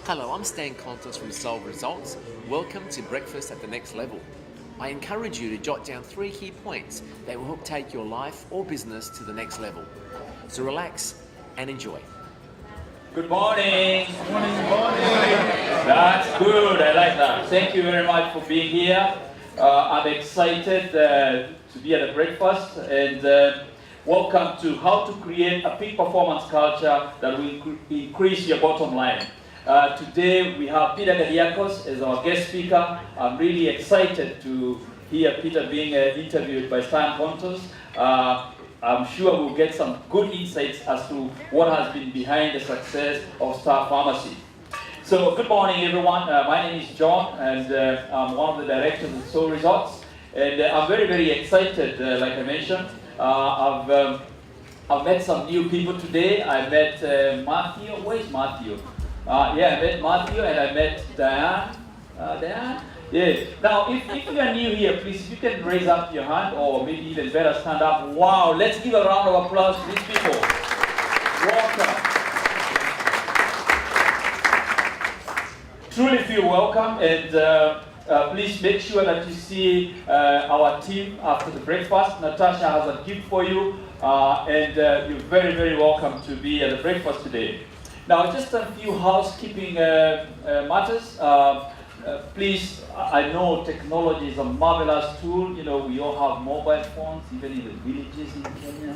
Hello, I'm Stan Contos from Solve Results. Welcome to Breakfast at the Next Level. I encourage you to jot down 3 key points that will help take your life or business to the next level. So relax and enjoy. Good morning. Morning. That's good. I like that. Thank you very much for being here. I'm excited to be at the breakfast and welcome to how to create a peak performance culture that will increase your bottom line. Today we have Peter Gadiakos as our guest speaker. I'm really excited to hear Peter being interviewed by Stan Contos. I'm sure we'll get some good insights as to what has been behind the success of Star Pharmacy. So, good morning, everyone. My name is John, and I'm one of the directors of Soul Resorts. And I'm very, very excited, like I mentioned. I've met some new people today. I met Matthew. Where is Matthew? I met Matthew, and I met Diane. Diane? Yeah. Now, if you are new here, please, if you can raise up your hand, or maybe even better, stand up. Wow, let's give a round of applause to these people. Welcome. Truly feel welcome, and please make sure that you see our team after the breakfast. Natasha has a gift for you, and you're very, very welcome to be at the breakfast today. Now, just a few housekeeping matters. Please, I know technology is a marvelous tool. You know, we all have mobile phones, even in the villages in Kenya.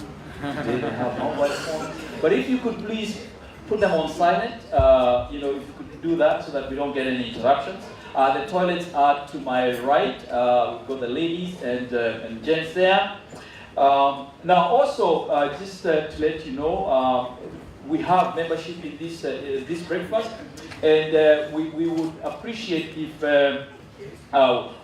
They have mobile phones. But if you could please put them on silent, if you could do that so that we don't get any interruptions. The toilets are to my right. We've got the ladies and gents there. Now, also, just to let you know, we have membership in this breakfast, and we would appreciate if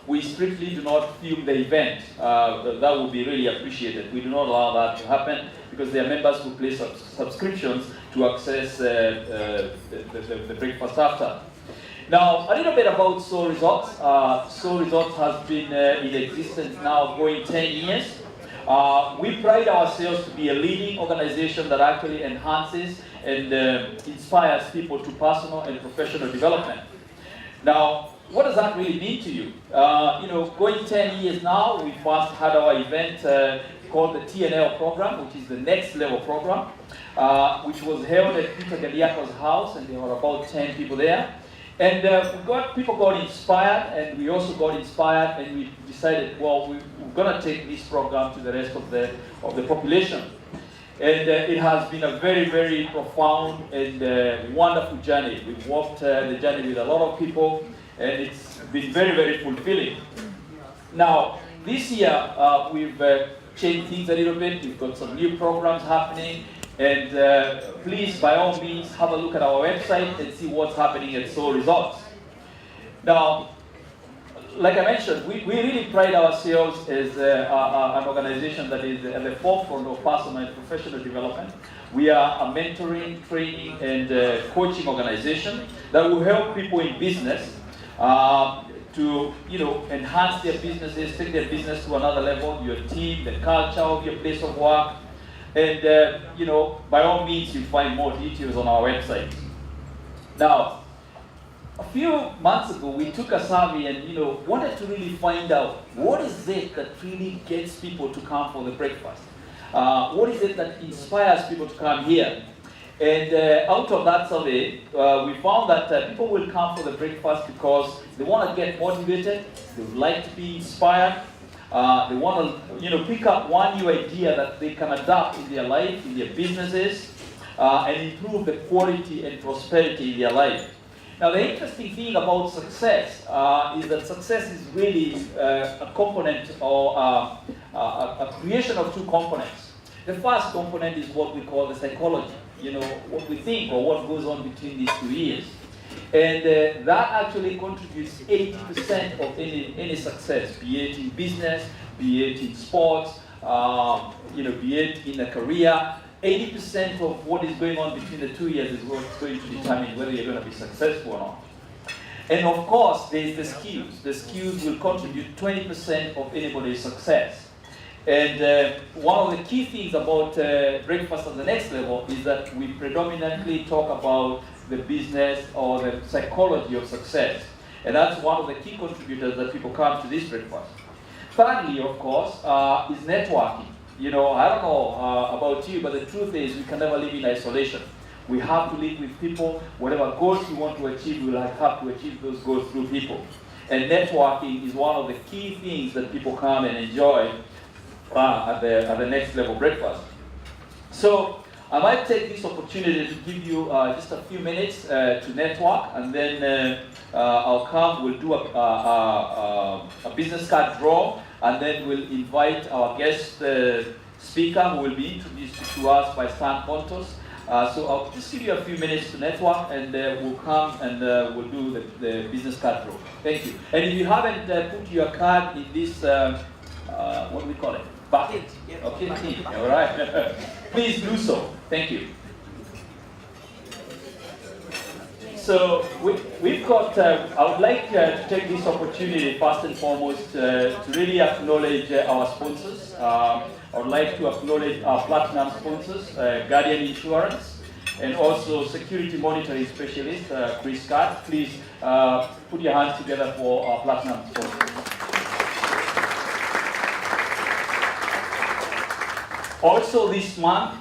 we strictly do not film the event. That would be really appreciated. We do not allow that to happen because there are members who pay subscriptions to access the breakfast after. Now, a little bit about Soul Resorts. Soul Resorts has been in existence now going 10 years. We pride ourselves to be a leading organization that actually enhances and inspires people to personal and professional development. Now, what does that really mean to you? Going 10 years now, we first had our event called the TNL program, which is the Next Level program, which was held at Peter Gadiakos' house, and there were about 10 people there. And people got inspired, and we also got inspired, and we decided, well, we're going to take this program to the rest of the population. And it has been a very, very profound and wonderful journey. We've walked the journey with a lot of people, and it's been very, very fulfilling. Now, this year, we've changed things a little bit. We've got some new programs happening. And please, by all means, have a look at our website and see what's happening at Soul Resorts. Now, like I mentioned, we really pride ourselves as an organization that is at the forefront of personal and professional development. We are a mentoring, training, and coaching organization that will help people in business to enhance their businesses, take their business to another level, your team, the culture of your place of work. And, by all means, you'll find more details on our website. Now, a few months ago, we took a survey and, wanted to really find out what is it that really gets people to come for the breakfast? What is it that inspires people to come here? And out of that survey, we found that people will come for the breakfast because they want to get motivated, they would like to be inspired, they want to, pick up one new idea that they can adapt in their life, in their businesses, and improve the quality and prosperity in their life. Now, the interesting thing about success is that success is really a component or a creation of 2 components. The first component is what we call the psychology, what we think or what goes on between these 2 ears. And that actually contributes 80% of any success, be it in business, be it in sports, be it in a career. 80% of what is going on between the 2 years is what's going to determine whether you're going to be successful or not. And of course, there's the skills. The skills will contribute 20% of anybody's success. And one of the key things about Breakfast at the Next Level is that we predominantly talk about the business or the psychology of success. And that's one of the key contributors that people come to this breakfast. Thirdly, of course, is networking. You know, I don't know about you, but the truth is we can never live in isolation. We have to live with people. Whatever goals we want to achieve, we will have to achieve those goals through people. And networking is one of the key things that people come and enjoy at the next level breakfast. So I might take this opportunity to give you just a few minutes to network, and then I'll come, we'll do a business card draw, and then we'll invite our guest speaker who will be introduced to us by Stan Pontos. So I'll just give you a few minutes to network, and we'll come and we'll do the business card draw. Thank you. And if you haven't put your card in this, what do we call it? Bucket? Okay, all right. Please do so. Thank you. So we've got, I would like to take this opportunity first and foremost to really acknowledge our sponsors. I would like to acknowledge our platinum sponsors, Guardian Insurance, and also security monitoring specialist, Chris Scott. Please put your hands together for our platinum sponsors. Also this month,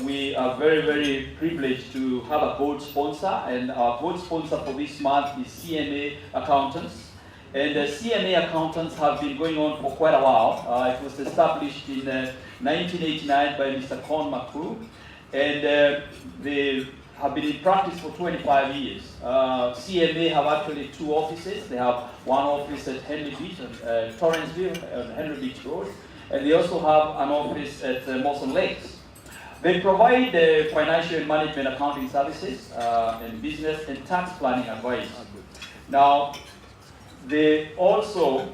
we are very, very privileged to have a gold sponsor, and our gold sponsor for this month is CMA Accountants. And CMA Accountants have been going on for quite a while. It was established in 1989 by Mr. Con McCrew, and they have been in practice for 25 years. CMA have actually two offices. They have one office at Henry Beach, Torrenceville, on Henry Beach Road, and they also have an office at Mawson Lakes. They provide financial and management accounting services and business and tax planning advice. Now, they also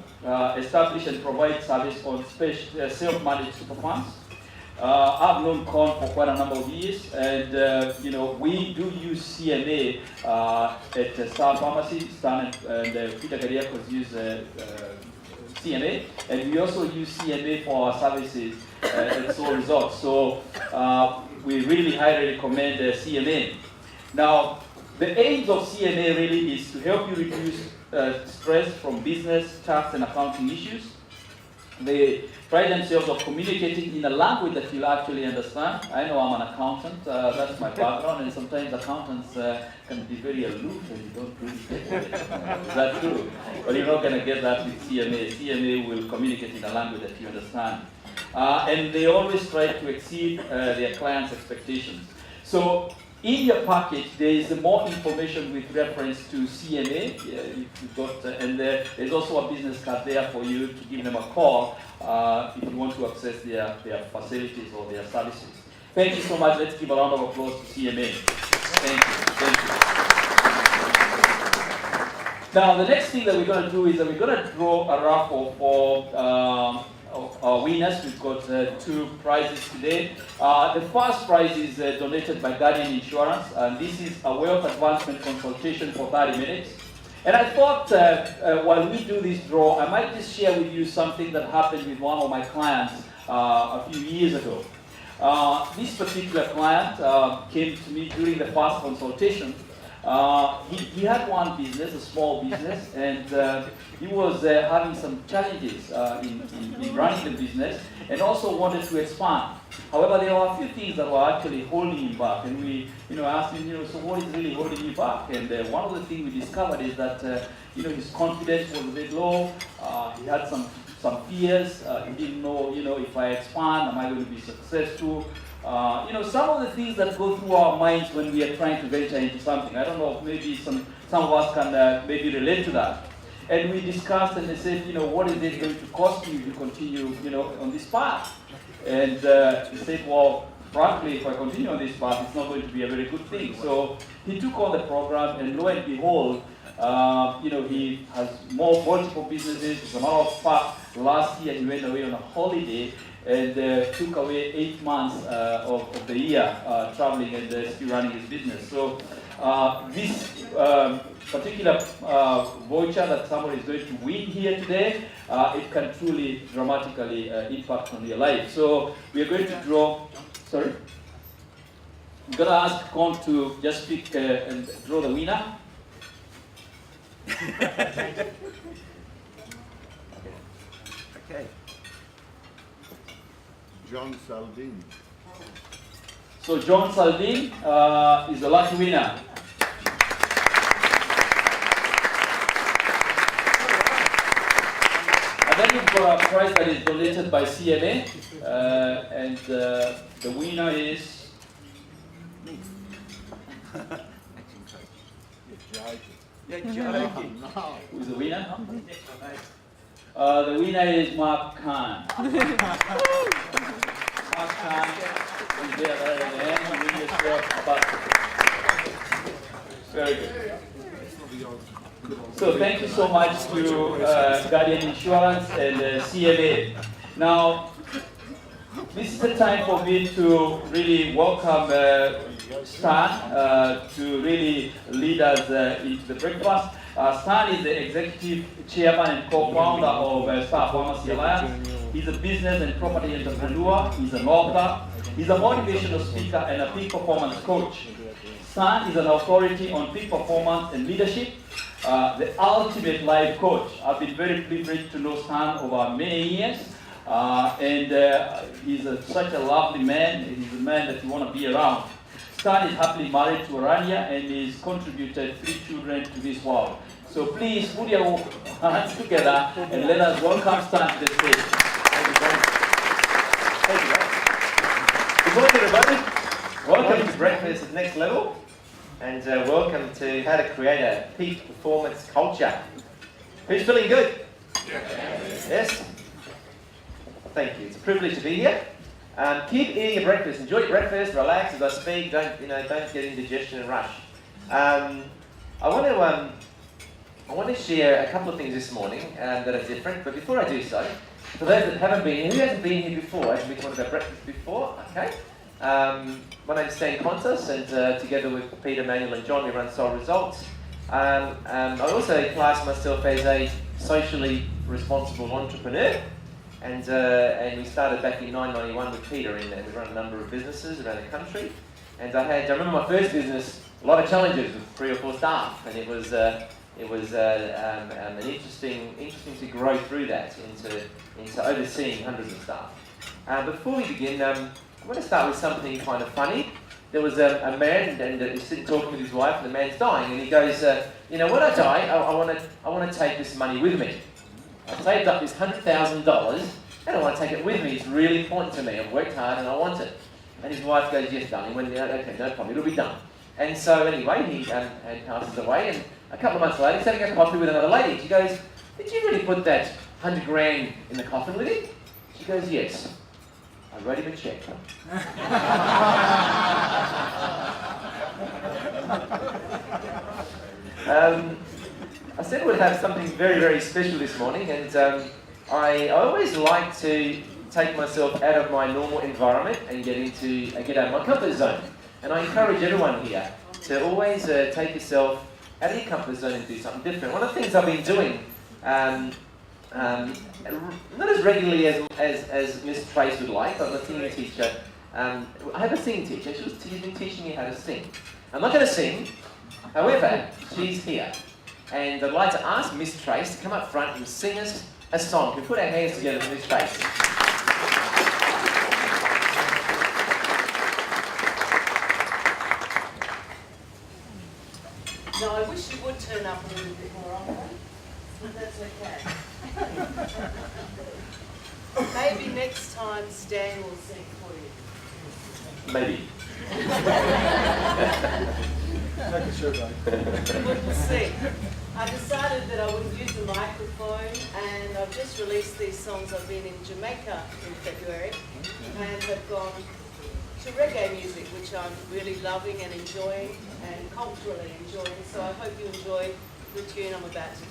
establish and provide service on self-managed super funds. I've known Con for quite a number of years, and you know, we do use CMA at Star Pharmacy. Stan and Peter Gariakos use CMA, and we also use CMA for our services at Soul Resorts. So we really highly recommend CMA. Now, the aims of CMA really is to help you reduce stress from business, tax, and accounting issues. They pride themselves on communicating in a language that you'll actually understand. I know I'm an accountant, that's my background, and sometimes accountants can be very aloof and you don't really get it. Is that true? But you're not going to get that with CMA. CMA will communicate in a language that you understand. And they always try to exceed their clients' expectations. So in your package, there is more information with reference to CMA. You've got, and there's also a business card there for you to give them a call if you want to access their facilities or their services. Thank you so much. Let's give a round of applause to CMA. Thank you. Thank you. Now, the next thing that we're going to do is that we're going to draw a raffle for our winners. We've got two prizes today. The first prize is donated by Guardian Insurance, and this is a wealth advancement consultation for 30 minutes. And I thought while we do this draw, I might just share with you something that happened with one of my clients a few years ago. This particular client came to me during the first consultation. He had one business, a small business, and he was having some challenges in running the business, and also wanted to expand. However, there were a few things that were actually holding him back, and we, asked him, so what is really holding you back? And one of the things we discovered is that, his confidence was a bit low. He had some fears. He didn't know, if I expand, am I going to be successful? Some of the things that go through our minds when we are trying to venture into something. I don't know, maybe some of us can maybe relate to that. And we discussed, and they said, what is it going to cost you to continue, on this path? And he said, well, frankly, if I continue on this path, it's not going to be a very good thing. So he took on the program, and lo and behold, he has multiple businesses. As a matter of fact, last year he went away on a holiday and took away 8 months of the year traveling and still running his business. So this particular voucher that somebody is going to win here today, it can truly dramatically impact on your life. So we are going to draw, sorry? I'm gonna ask Con to just pick and draw the winner. Okay. John Saldin. So John Saldin is the lucky winner. And then you've got a prize that is donated by CMA, and the winner is. You're joking. Who's the winner? The winner is Mark Khan. Mark Khan is there right at the end. You win yourself a basket. Very good. So thank you so much to Guardian Insurance and CMA. Now, this is the time for me to really welcome Stan to really lead us into the breakfast. Stan is the executive chairman and co-founder of Star Pharmacy Alliance. He's a business and property entrepreneur. He's an author. He's a motivational speaker and a peak performance coach. Stan is an authority on peak performance and leadership, the ultimate life coach. I've been very privileged to know Stan over many years. And he's such a lovely man. He's a man that you want to be around. Stan is happily married to Aranya and he's contributed 3 children to this world. So please put your hands together and let us welcome Stan to the stage. Thank you very much. Thank you. Good morning, everybody. Welcome to Breakfast at Next Level, and welcome to how to create a peak performance culture. Who's feeling good? Yes. Thank you. It's a privilege to be here. Keep eating your breakfast. Enjoy your breakfast. Relax as I speak. Don't get indigestion and rush. I want to share a couple of things this morning that are different. But before I do so, for those that haven't been here, who hasn't been here before? Hasn't been to one of our breakfasts before? Okay. My name is Stan Contas, and together with Peter, Manuel, and John, we run Soul Results. I also class myself as a socially responsible entrepreneur. And we started back in 1991 with Peter, and we run a number of businesses around the country. And I remember my first business, a lot of challenges with 3 or 4 staff, and it was an interesting to grow through that into overseeing hundreds of staff. Before we begin, I'm going to start with something kind of funny. There was a man, and he's sitting talking with his wife, and the man's dying, and he goes, when I die, I want to take this money with me. I've saved up this $100,000 and I want to take it with me. It's really important to me. I've worked hard and I want it. And his wife goes, yes, darling. Okay, no problem. It'll be done. And so anyway, he passes away. And a couple of months later, he's having a coffee with another lady. She goes, did you really put that $100,000 in the coffin with him? She goes, yes. I wrote him a check. I said we'd have something very, very special this morning, and I always like to take myself out of my normal environment and get out of my comfort zone. And I encourage everyone here to always take yourself out of your comfort zone and do something different. One of the things I've been doing, not as regularly as Miss Trace would like, but I'm a singing teacher. I have a singing teacher. She's been teaching me how to sing. I'm not going to sing, however, she's here. And I'd like to ask Miss Trace to come up front and sing us a song. Can we put our hands together for Miss Trace? No, I wish you would turn up a little bit more often, but that's okay. Maybe next time Stan will sing for you. Maybe. We'll see. I decided that I wouldn't use the microphone, and I've just released these songs. I've been in Jamaica in February and have gone to reggae music, which I'm really loving and enjoying and culturally enjoying. So I hope you enjoy the tune I'm about to do.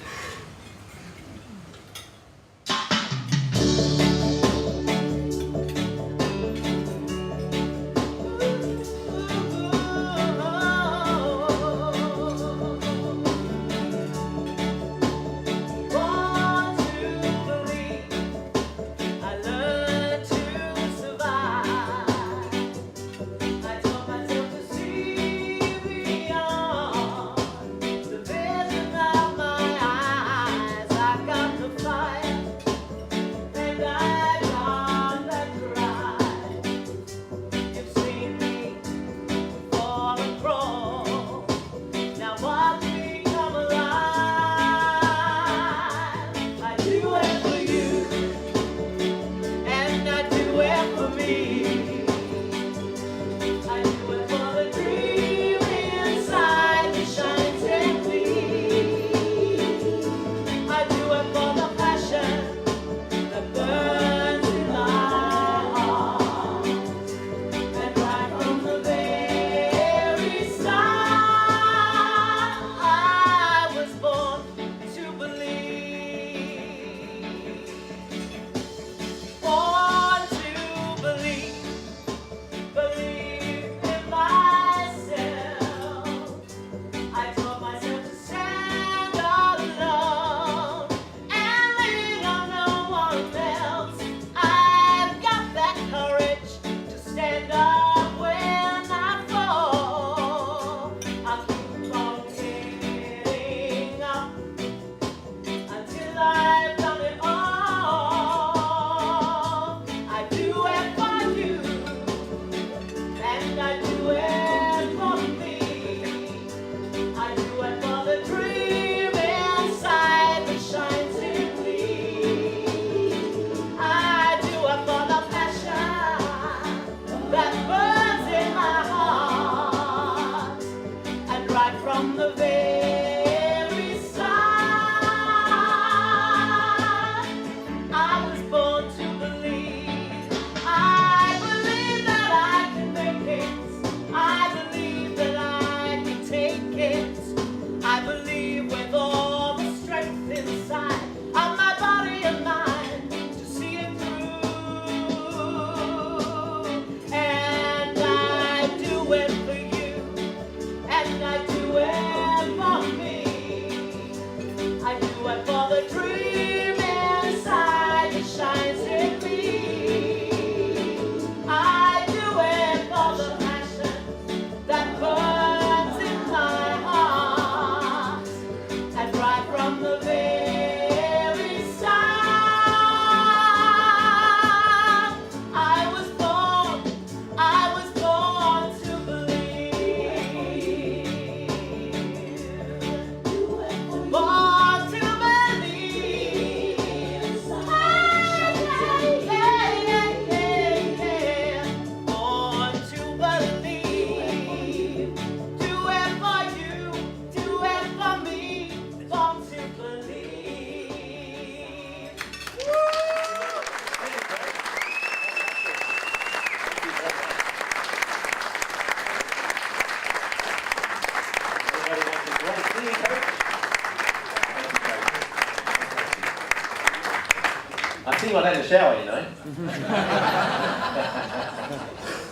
I sing like that in the shower, you know.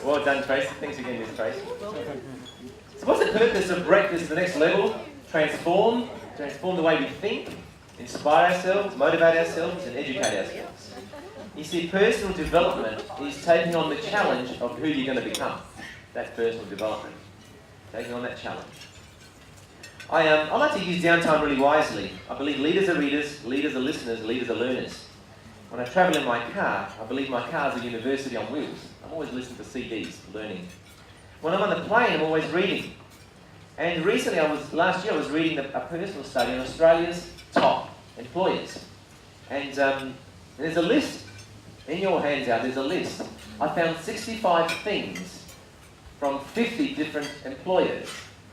Well done, Tracy. Thanks again, Miss Tracy. So what's the purpose of Breakfast at the Next Level? Transform the way we think, inspire ourselves, motivate ourselves, and educate ourselves. You see, personal development is taking on the challenge of who you're going to become. That's personal development. Taking on that challenge. I like to use downtime really wisely. I believe leaders are readers, leaders are listeners, leaders are learners. When I travel in my car, I believe my car is a university on wheels. I'm always listening to CDs, learning. When I'm on the plane, I'm always reading. And recently, last year, I was reading a personal study on Australia's top employers. And there's a list. In your handout, there's a list. I found 65 things from 50 different employers.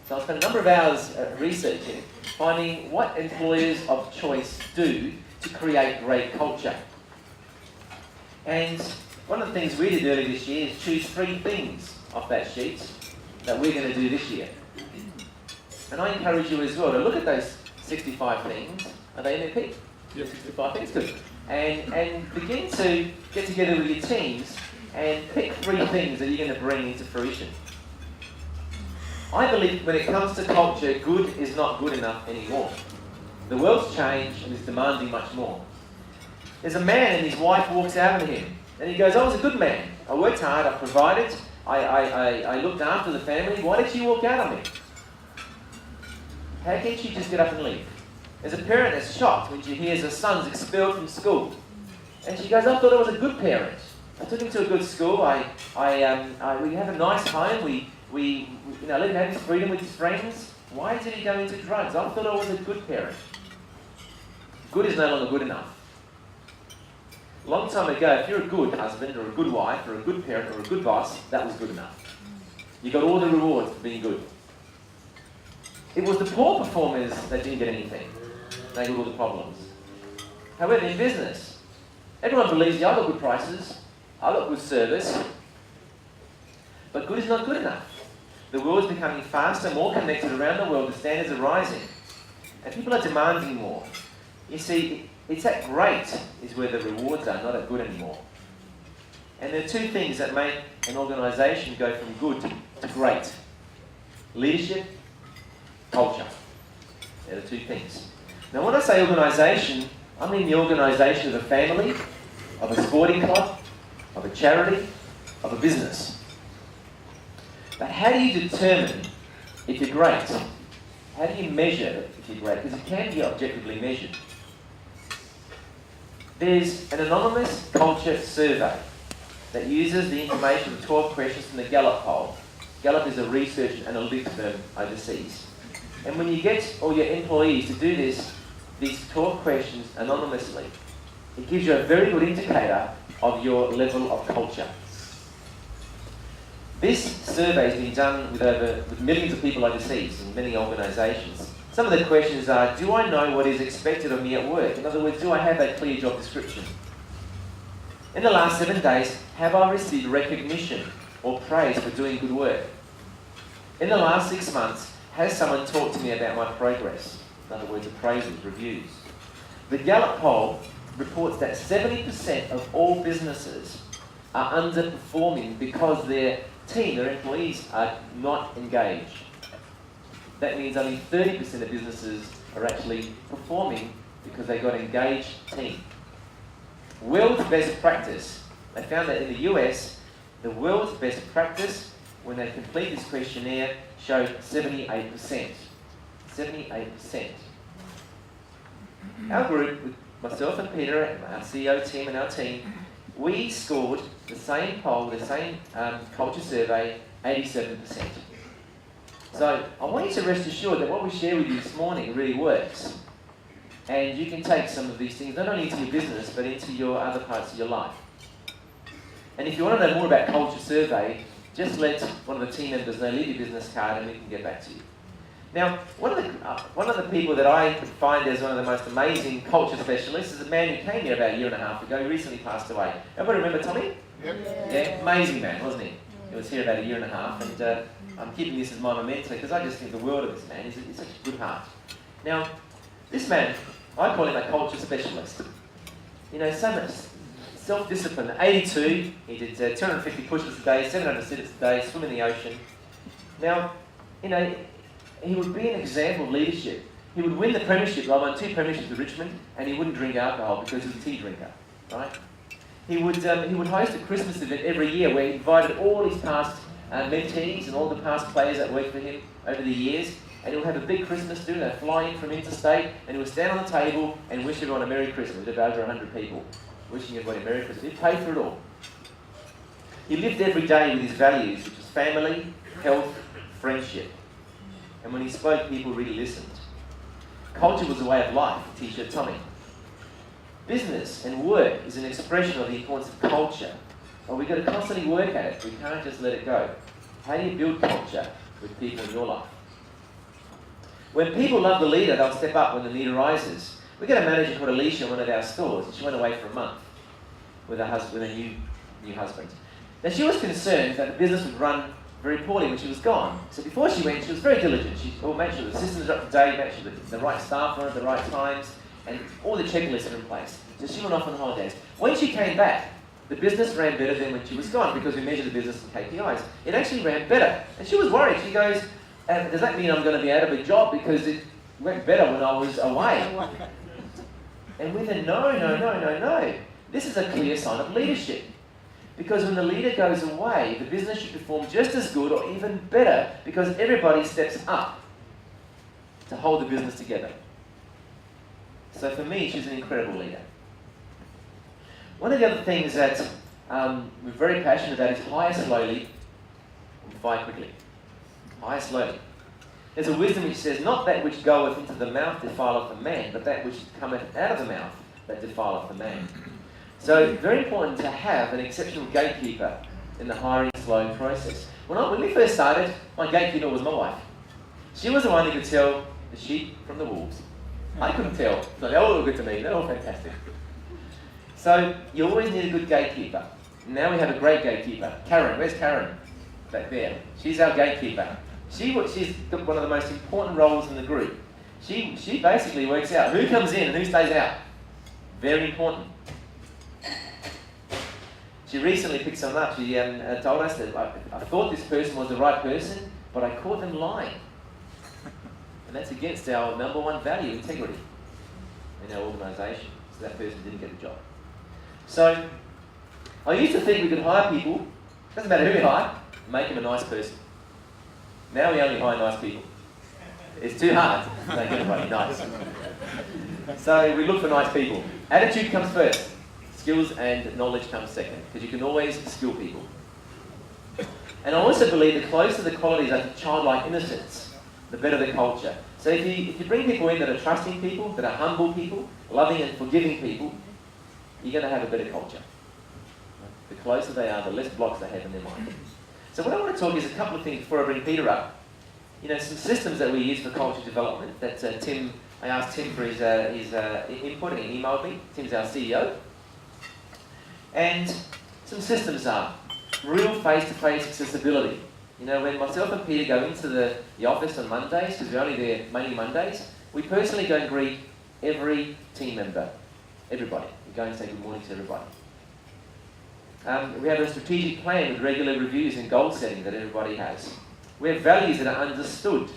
So I spent a number of hours researching, finding what employers of choice do to create great culture. And one of the things we did earlier this year is choose 3 things off that sheet that we're going to do this year. And I encourage you as well to look at those 65 things. Are they in their peak? Yep. 65 things, good. And begin to get together with your teams and pick 3 things that you're going to bring into fruition. I believe when it comes to culture, good is not good enough anymore. The world's changed and is demanding much more. There's a man and his wife walks out on him and he goes, I was a good man. I worked hard, I provided, I looked after the family. Why did she walk out on me? How can she just get up and leave? As a parent is shocked when she hears her son's expelled from school. And she goes, I thought I was a good parent. I took him to a good school. We have a nice home. We let him have his freedom with his friends. Why did he go into drugs? I thought I was a good parent. Good is no longer good enough. A long time ago, if you're a good husband or a good wife or a good parent or a good boss, that was good enough. You got all the rewards for being good. It was the poor performers that didn't get anything. They got all the problems. However, in business, everyone believes, yeah, I got good prices, I got good service, but good is not good enough. The world is becoming faster, more connected around the world, the standards are rising, and people are demanding more. You see, it's at great is where the rewards are, not at good anymore. And there are 2 things that make an organisation go from good to great. Leadership, culture. They're the 2 things. Now when I say organisation, I mean the organisation of a family, of a sporting club, of a charity, of a business. But how do you determine if you're great? How do you measure if you're great? Because it can be objectively measured. There's an anonymous culture survey that uses the information of 12 questions from the Gallup poll. Gallup is a research and analytics firm overseas. And when you get all your employees to do these 12 questions anonymously, it gives you a very good indicator of your level of culture. This survey has been done with millions of people overseas in many organisations. Some of the questions are, do I know what is expected of me at work? In other words, do I have a clear job description? In the last 7 days, have I received recognition or praise for doing good work? In the last 6 months, has someone talked to me about my progress? In other words, appraisals, reviews. The Gallup poll reports that 70% of all businesses are underperforming because their team, their employees, are not engaged. That means only 30% of businesses are actually performing because they got an engaged team. World's best practice, they found that in the US, the world's best practice, when they complete this questionnaire, showed 78%. 78%. Our group, with myself and Peter, and our CEO team and our team, we scored the same poll, the same culture survey, 87%. So I want you to rest assured that what we share with you this morning really works. And you can take some of these things not only into your business, but into your other parts of your life. And if you want to know more about culture survey, just let one of the team members know, leave your business card and we can get back to you. Now, one of the people that I find as one of the most amazing culture specialists is a man who came here about a year and a half ago. He recently passed away. Everybody remember Tommy? Yep. Yeah, amazing man, wasn't he? He was here about a year and a half, and I'm keeping this as my memento because I just think the world of this man. He's such a good heart. Now, this man, I call him a culture specialist. You know, self-discipline. At 82, he did 250 push-ups a day, 700 sit-ups a day, swim in the ocean. Now, you know, he would be an example of leadership. He would win the premiership. I won 2 premierships with Richmond, and he wouldn't drink alcohol because he was a tea drinker, right? He would host a Christmas event every year where he invited all his past mentees and all the past players that worked for him over the years, and he would have a big Christmas do. They'd fly in from interstate, and he would stand on the table and wish everyone a Merry Christmas. There were over 100 people wishing everybody a Merry Christmas. He'd pay for it all. He lived every day with his values, which was family, health, friendship. And when he spoke, people really listened. Culture was a way of life, T-shirt Tommy. Business and work is an expression of the importance of culture. But we've got to constantly work at it. We can't just let it go. How do you build culture with people in your life? When people love the leader, they'll step up when the need arises. We've got a manager called Alicia in one of our stores, and she went away for a month with a new husband. Now, she was concerned that the business would run very poorly when she was gone. So before she went, she was very diligent. She made sure the systems are up to date, made sure the right staff were at the right times, and all the checklists are in place. So she went off on holidays. When she came back, the business ran better than when she was gone because we measured the business in KPIs. It actually ran better. And she was worried. She goes, does that mean I'm going to be out of a job because it went better when I was away? And we said, no. This is a clear sign of leadership. Because when the leader goes away, the business should perform just as good or even better because everybody steps up to hold the business together. So for me, she's an incredible leader. One of the other things that we're very passionate about is hire slowly and fire quickly. Hire slowly. There's a wisdom which says, not that which goeth into the mouth defileth the man, but that which cometh out of the mouth that defileth the man. So very important to have an exceptional gatekeeper in the hiring slow process. When we first started, my gatekeeper was my wife. She was the one who could tell the sheep from the wolves. I couldn't tell. So they all look good to me. They're all fantastic. So you always need a good gatekeeper. Now we have a great gatekeeper. Karen, where's Karen? Back there. She's our gatekeeper. She's got one of the most important roles in the group. She basically works out who comes in and who stays out. Very important. She recently picked someone up. She told us that I thought this person was the right person, but I caught them lying. And that's against our number one value, integrity, in our organisation. So that person didn't get the job. So I used to think we could hire people, doesn't matter who we hire, make them a nice person. Now we only hire nice people. It's too hard to make everybody nice. So we look for nice people. Attitude comes first. Skills and knowledge comes second, because you can always skill people. And I also believe the closer the qualities are to childlike innocence, the better the culture. So if you bring people in that are trusting people, that are humble people, loving and forgiving people, you're going to have a better culture. The closer they are, the less blocks they have in their mind. So what I want to talk is a couple of things before I bring Peter up. You know, some systems that we use for culture development that I asked Tim for his input, and he emailed me. Tim's our CEO. And some systems are real face-to-face accessibility. You know, when myself and Peter go into the office on Mondays, because we're only there mainly Mondays, we personally go and greet every team member, everybody. We go and say good morning to everybody. We have a strategic plan with regular reviews and goal setting that everybody has. We have values that are understood.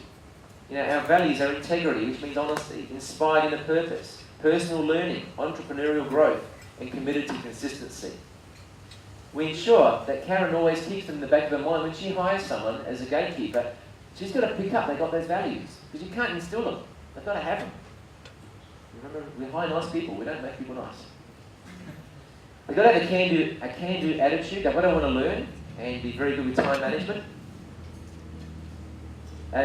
You know, our values are integrity, which means honesty, inspired in a purpose, personal learning, entrepreneurial growth, and committed to consistency. We ensure that Karen always keeps them in the back of her mind when she hires someone as a gatekeeper. She's got to pick up they've got those values, because you can't instill them. They've got to have them. Remember, we hire nice people. We don't make people nice. They've got to have a can-do attitude. They've got to want to learn and be very good with time management.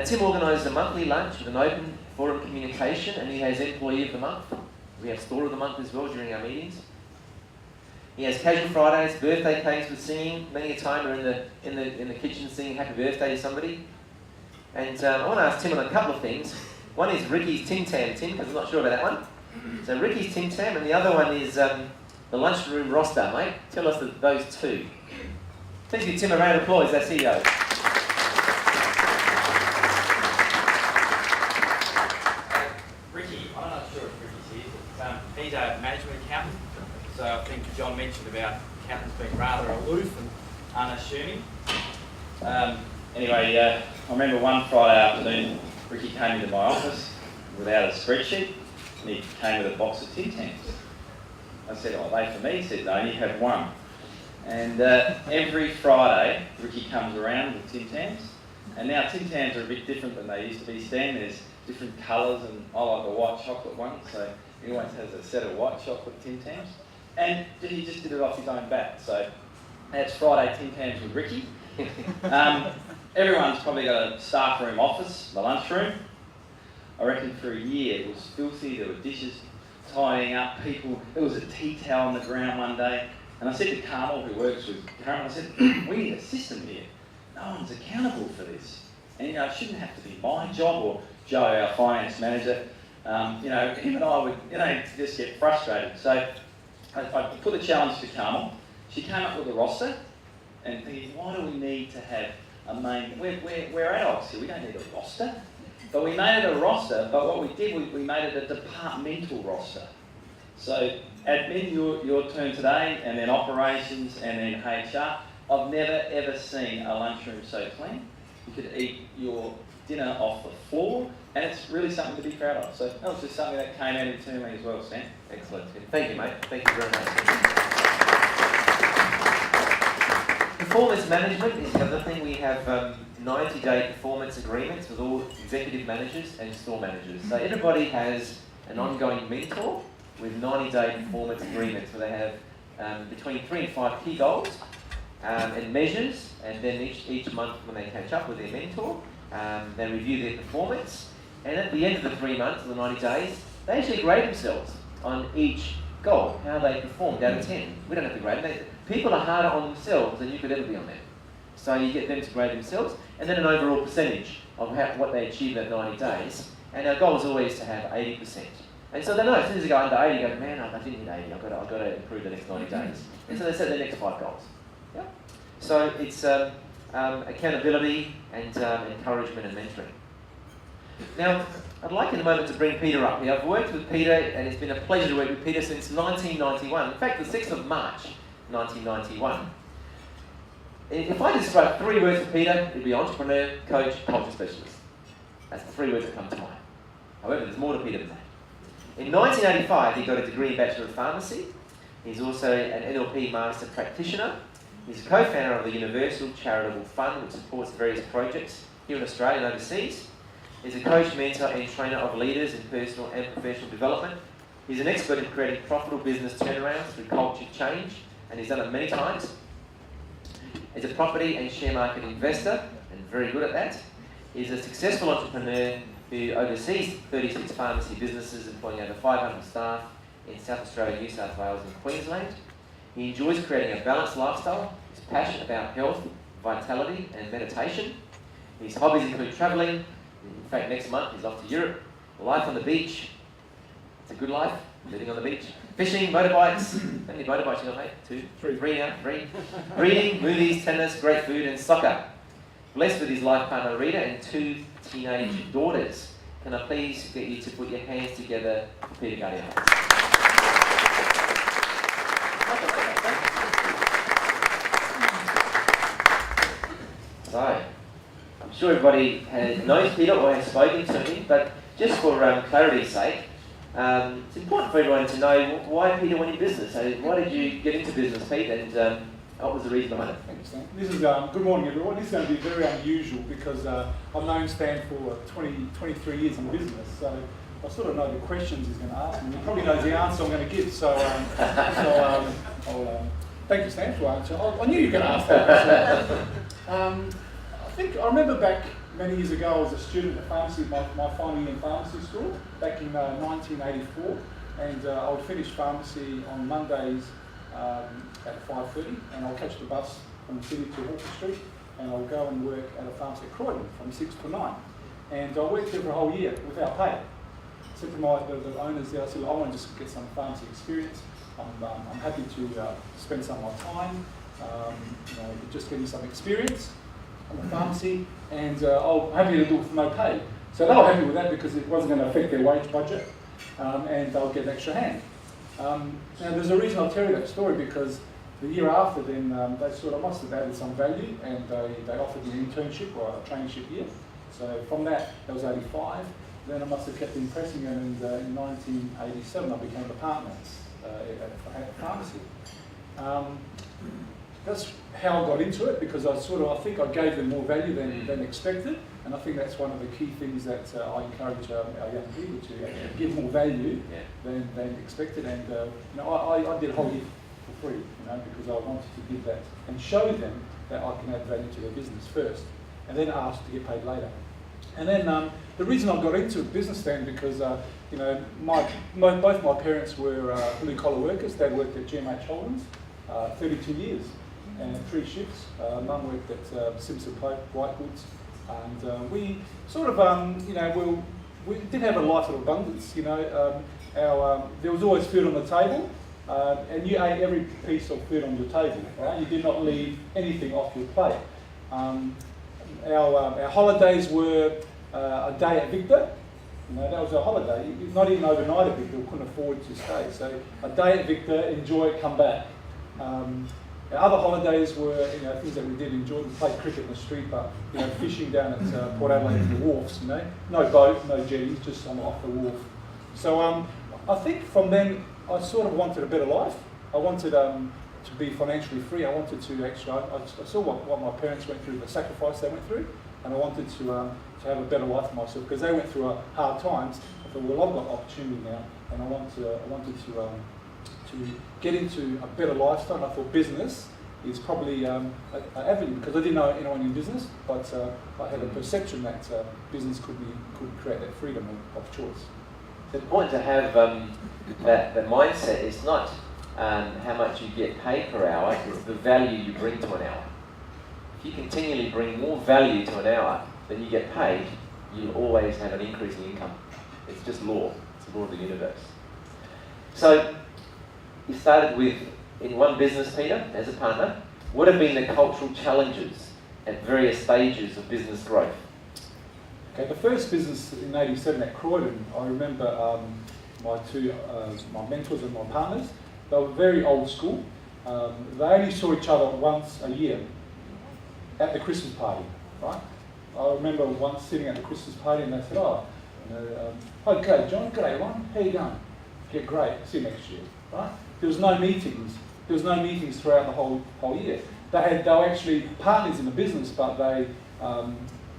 Tim organises a monthly lunch with an open forum communication, and he has Employee of the Month. We have Store of the Month as well during our meetings. He has casual Fridays, birthday cakes with singing. Many a time we're in the kitchen singing happy birthday to somebody. And I want to ask Tim on a couple of things. One is Ricky's Tim Tam, Tim, because I'm not sure about that one. So Ricky's Tim Tam, and the other one is the lunchroom roster, mate. Tell us those two. Please give Tim a round of applause, our CEO. Ricky, I'm not sure if Ricky's here, but he's a management accountant. So I think John mentioned about accountants being rather aloof and unassuming. Anyway, I remember one Friday afternoon, Ricky came into my office without a spreadsheet, and he came with a box of Tim Tams. I said, "Oh, are they for me?" He said, "No, you have one." And every Friday, Ricky comes around with Tim Tams. And now Tim Tams are a bit different than they used to be, Stan. There's different colours, and I like the white chocolate one, so he always has a set of white chocolate Tim Tams. And he just did it off his own bat. So that's Friday Tim Tams with Ricky. Everyone's probably got a staff room office, the lunchroom. I reckon for a year it was filthy. There were dishes tidying up, people. There was a tea towel on the ground one day. And I said to Carmel, who works with Carmel, I said, "We need a system here. No one's accountable for this. And it shouldn't have to be my job," or Joe, our finance manager. Him and I would, just get frustrated. So I put a challenge to Carmel. She came up with a roster, and thinking, why do we need to have a main? We're adults here. We don't need a roster. But we made it a roster. But what we did, we made it a departmental roster. So admin, your turn today, and then operations, and then HR. I've never ever seen a lunchroom so clean. You could eat your dinner off the floor, and it's really something to be proud of. So that was just something that came out internally as well, Stan. Excellent. Thank you, mate. Thank you very much. Performance management is the other thing. We have 90-day performance agreements with all executive managers and store managers. So everybody has an ongoing mentor with 90-day performance agreements where they have between 3 and 5 key goals and measures, and then each month when they catch up with their mentor, they review their performance, and at the end of the 3 months, or the 90 days, they actually grade themselves on each goal, how they performed out of 10. We don't have to grade them. People are harder on themselves than you could ever be on them. So you get them to grade themselves, and then an overall percentage of what they achieve in 90 days. And our goal is always to have 80%. And so they know as soon as they go under 80, they go, "Man, I didn't hit 80. I've got to improve the next 90 days." And so they set their next 5 goals. Yeah. So it's accountability and encouragement and mentoring. Now, I'd like in a moment to bring Peter up here. I've worked with Peter, and it's been a pleasure to work with Peter since 1991. In fact, the 6th of March, 1991. If I describe 3 words for Peter, it'd be entrepreneur, coach, culture specialist. That's the 3 words that come to mind. However, there's more to Peter than that. In 1985, he got a degree in Bachelor of Pharmacy. He's also an NLP Master Practitioner. He's a co-founder of the Universal Charitable Fund, which supports various projects here in Australia and overseas. He's a coach, mentor and trainer of leaders in personal and professional development. He's an expert in creating profitable business turnarounds through culture change, and he's done it many times. He's a property and share market investor, and very good at that. He's a successful entrepreneur who oversees 36 pharmacy businesses employing over 500 staff in South Australia, New South Wales and Queensland. He enjoys creating a balanced lifestyle. He's passionate about health, vitality and meditation. His hobbies include travelling. In fact, next month he's off to Europe. Life on the beach. It's a good life, living on the beach. Fishing, motorbikes. How many motorbikes you got, mate? 2? 3 now? 3. Reading, movies, tennis, great food and soccer. Blessed with his life partner Rita and 2 teenage daughters. Can I please get you to put your hands together for Peter Guardian? So, I'm sure everybody knows Peter or has spoken to him, but just for clarity's sake, it's important for everyone to know why Peter went in business. So why did you get into business, Pete, and what was the reason behind it? Thanks, Stan. This is, good morning, everyone. This is going to be very unusual because I've known Stan for 23 years in business, so I sort of know the questions he's going to ask me. He probably knows the answer I'm going to give, so thank you, Stan, for answering. I knew you were going to ask that. So, I remember back many years ago, I was a student at pharmacy, my final year in pharmacy school, back in 1984, and I would finish pharmacy on Mondays at 5:30, and I'll catch the bus from the city to Hawker Street, and I'll go and work at a pharmacy at Croydon from 6 to 9. And I worked there for a whole year without pay. I said to the owners there, I said, I want to just get some pharmacy experience. I'm happy to spend some of my time, just getting some experience on the pharmacy, and I'm happy to do it for no pay. So they were happy with that because it wasn't going to affect their wage budget, and they'll get an extra hand. Now there's a reason I'll tell you that story, because the year after then they sort of must have added some value, and they offered me an internship or a traineeship year. So from that was 85. Then I must have kept impressing them, and in 1987 I became a partner at a pharmacy. That's how I got into it, because I think I gave them more value than expected, and I think that's one of the key things that I encourage our young people to actually give more value than expected. And I did a whole year for free, because I wanted to give that and show them that I can add value to their business first, and then ask to get paid later. And then the reason I got into business then, because both my parents were blue collar workers. Dad worked at GMH Holdings 32 years and 3 shifts. Mum worked at Simpson Pope, White Goods, and we sort of we did have a life of abundance. There was always food on the table, and you ate every piece of food on your table. Right? You did not leave anything off your plate. Our holidays were a day at Victor. That was our holiday. Not even overnight at Victor. We couldn't afford to stay. So a day at Victor, enjoy it, come back. Our other holidays were things that we did enjoy. We played cricket in the street, but fishing down at Port Adelaide the wharfs. No boat, no jetties, just off the wharf. So I think from then I sort of wanted a better life. I wanted to be financially free. I wanted to actually. I saw what my parents went through, the sacrifice they went through, and I wanted to have a better life for myself, because they went through hard times. I thought, well, I've got opportunity now, and I wanted to get into a better lifestyle. And I thought business is probably an avenue, because I didn't know anyone in business, but I had a perception that business could create that freedom of choice. It's important to have that mindset. It's not how much you get paid per hour, it's the value you bring to an hour. If you continually bring more value to an hour than you get paid, you'll always have an increase in income. It's just law. It's the law of the universe. So, you started with, in one business, Peter, as a partner. What have been the cultural challenges at various stages of business growth? Okay, the first business in '87 at Croydon, I remember my mentors and my partners. They were very old school. They only saw each other once a year at the Christmas party, right? I remember once sitting at the Christmas party, and they said, okay, John, g'day, Ron, how you going? Yeah, great, see you next year, right? There was no meetings. There was no meetings throughout the whole year. They were actually partners in the business, but they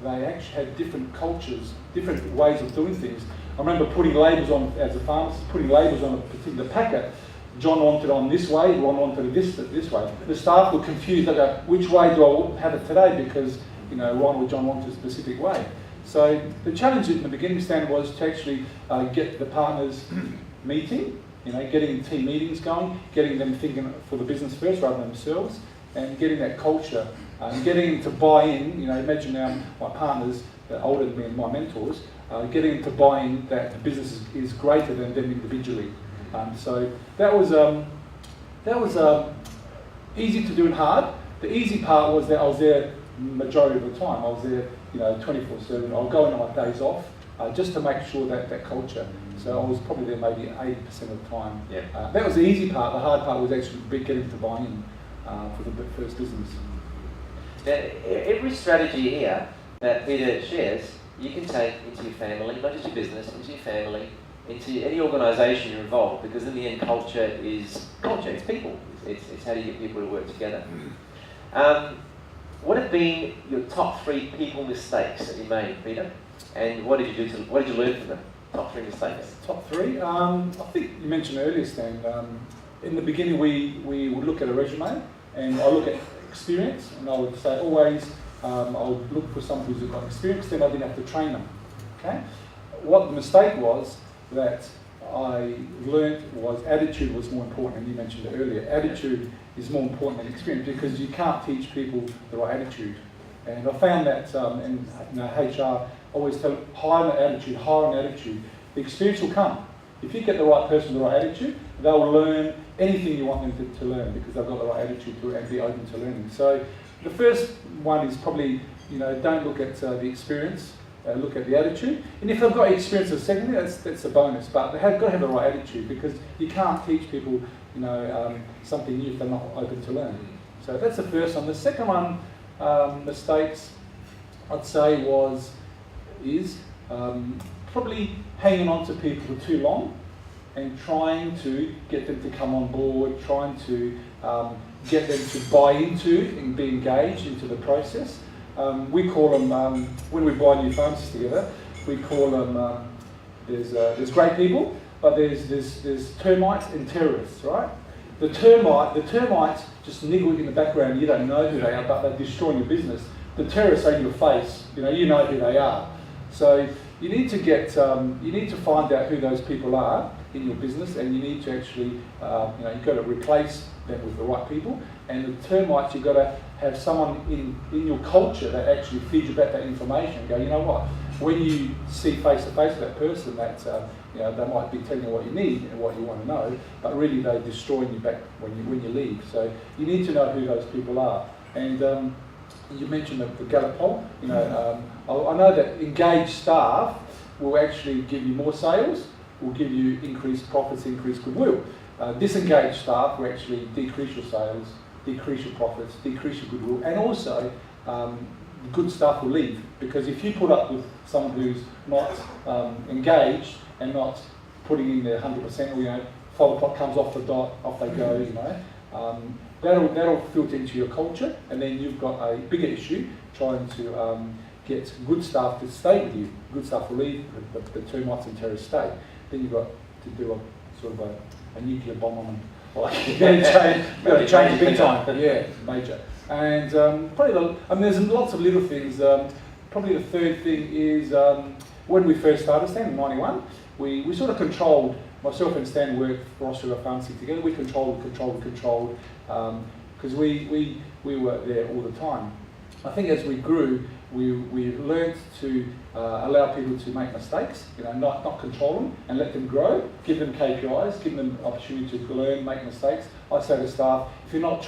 actually had different cultures, different ways of doing things. I remember putting labels on, as a pharmacist, putting labels on a particular packet. John wanted on this way, Ron wanted it this way. The staff were confused. They go, which way do I have it today? Because Ron or John wanted a specific way. So the challenge in the beginning stand was to actually get the partners meeting, getting team meetings going, getting them thinking for the business first rather than themselves, and getting that culture, and getting them to buy in. Imagine now my partners that are older than me and my mentors, getting them to buy in that the business is greater than them individually. So that was easy to do and hard. The easy part was that I was there majority of the time. I was there, 24/7. I'll go on my days off just to make sure that culture. So I was probably there maybe 80% of the time. Yeah. That was the easy part. The hard part was actually getting to buy in for the first business. Now, every strategy here that Peter shares, you can take into your family, not just your business, into your family, into any organisation you're involved, because in the end, culture is people. It's how do you get people to work together. What have been your top 3 people mistakes that you made, Peter? And what did you learn from them? Top 3 mistakes. Top 3. I think you mentioned earlier, Stan. In the beginning, we would look at a resume, and I look at experience, and I would say always I would look for someone who's got experience. Then I didn't have to train them. Okay. What the mistake was that I learned was attitude was more important, and you mentioned it earlier. Attitude is more important than experience, because you can't teach people the right attitude. And I found that in HR always tell them, hire an attitude. The experience will come. If you get the right person with the right attitude, they'll learn anything you want them to learn, because they've got the right attitude to it and be open to learning. So the first one is probably, don't look at the experience. look at the attitude. And if they've got experience of secondary, that's a bonus. But they have got to have the right attitude, because you can't teach people, something new if they're not open to learn. So that's the first one. The second one, mistakes, I'd say is probably hanging on to people for too long and trying to get them to come on board, trying to get them to buy into and be engaged into the process. We call them, when we buy new pharmacies together, we call them, there's great people, but there's termites and terrorists, right? The termites just niggle in the background, you don't know who they are, but they're destroying your business. The terrorists are in your face, you know who they are. So you need to you need to find out who those people are in your business, and you need to actually, you've got to replace them with the right people. And the termites, you've got to have someone in your culture that actually feeds you back that information and go, you know what, when you see face to face with that person, that they might be telling you what you need and what you want to know, but really they're destroying you back when you leave. So you need to know who those people are. And you mentioned the Gallup poll. I know that engaged staff will actually give you more sales, will give you increased profits, increased goodwill. Disengaged staff will actually decrease your sales, decrease your profits, decrease your goodwill, and also good staff will leave, because if you put up with someone who's not engaged and not putting in their 100%, or 5 o'clock comes off the dot, off they go, that'll filter into your culture, and then you've got a bigger issue trying to get good staff to stay with you. Good staff will leave, the termites and terrorists stay. Then you've got to do a sort of a nuclear bomb on them. Like, you've got to change big time. Yeah, major. And there's lots of little things. Probably the third thing is when we first started, Stan, in '91, we sort of controlled. Myself and Stan worked for Australia Pharmacy together. We controlled, because we were there all the time. I think as we grew, we learned to allow people to make mistakes, not control them, and let them grow, give them KPIs, give them opportunity to learn, make mistakes. I say to staff, if you're not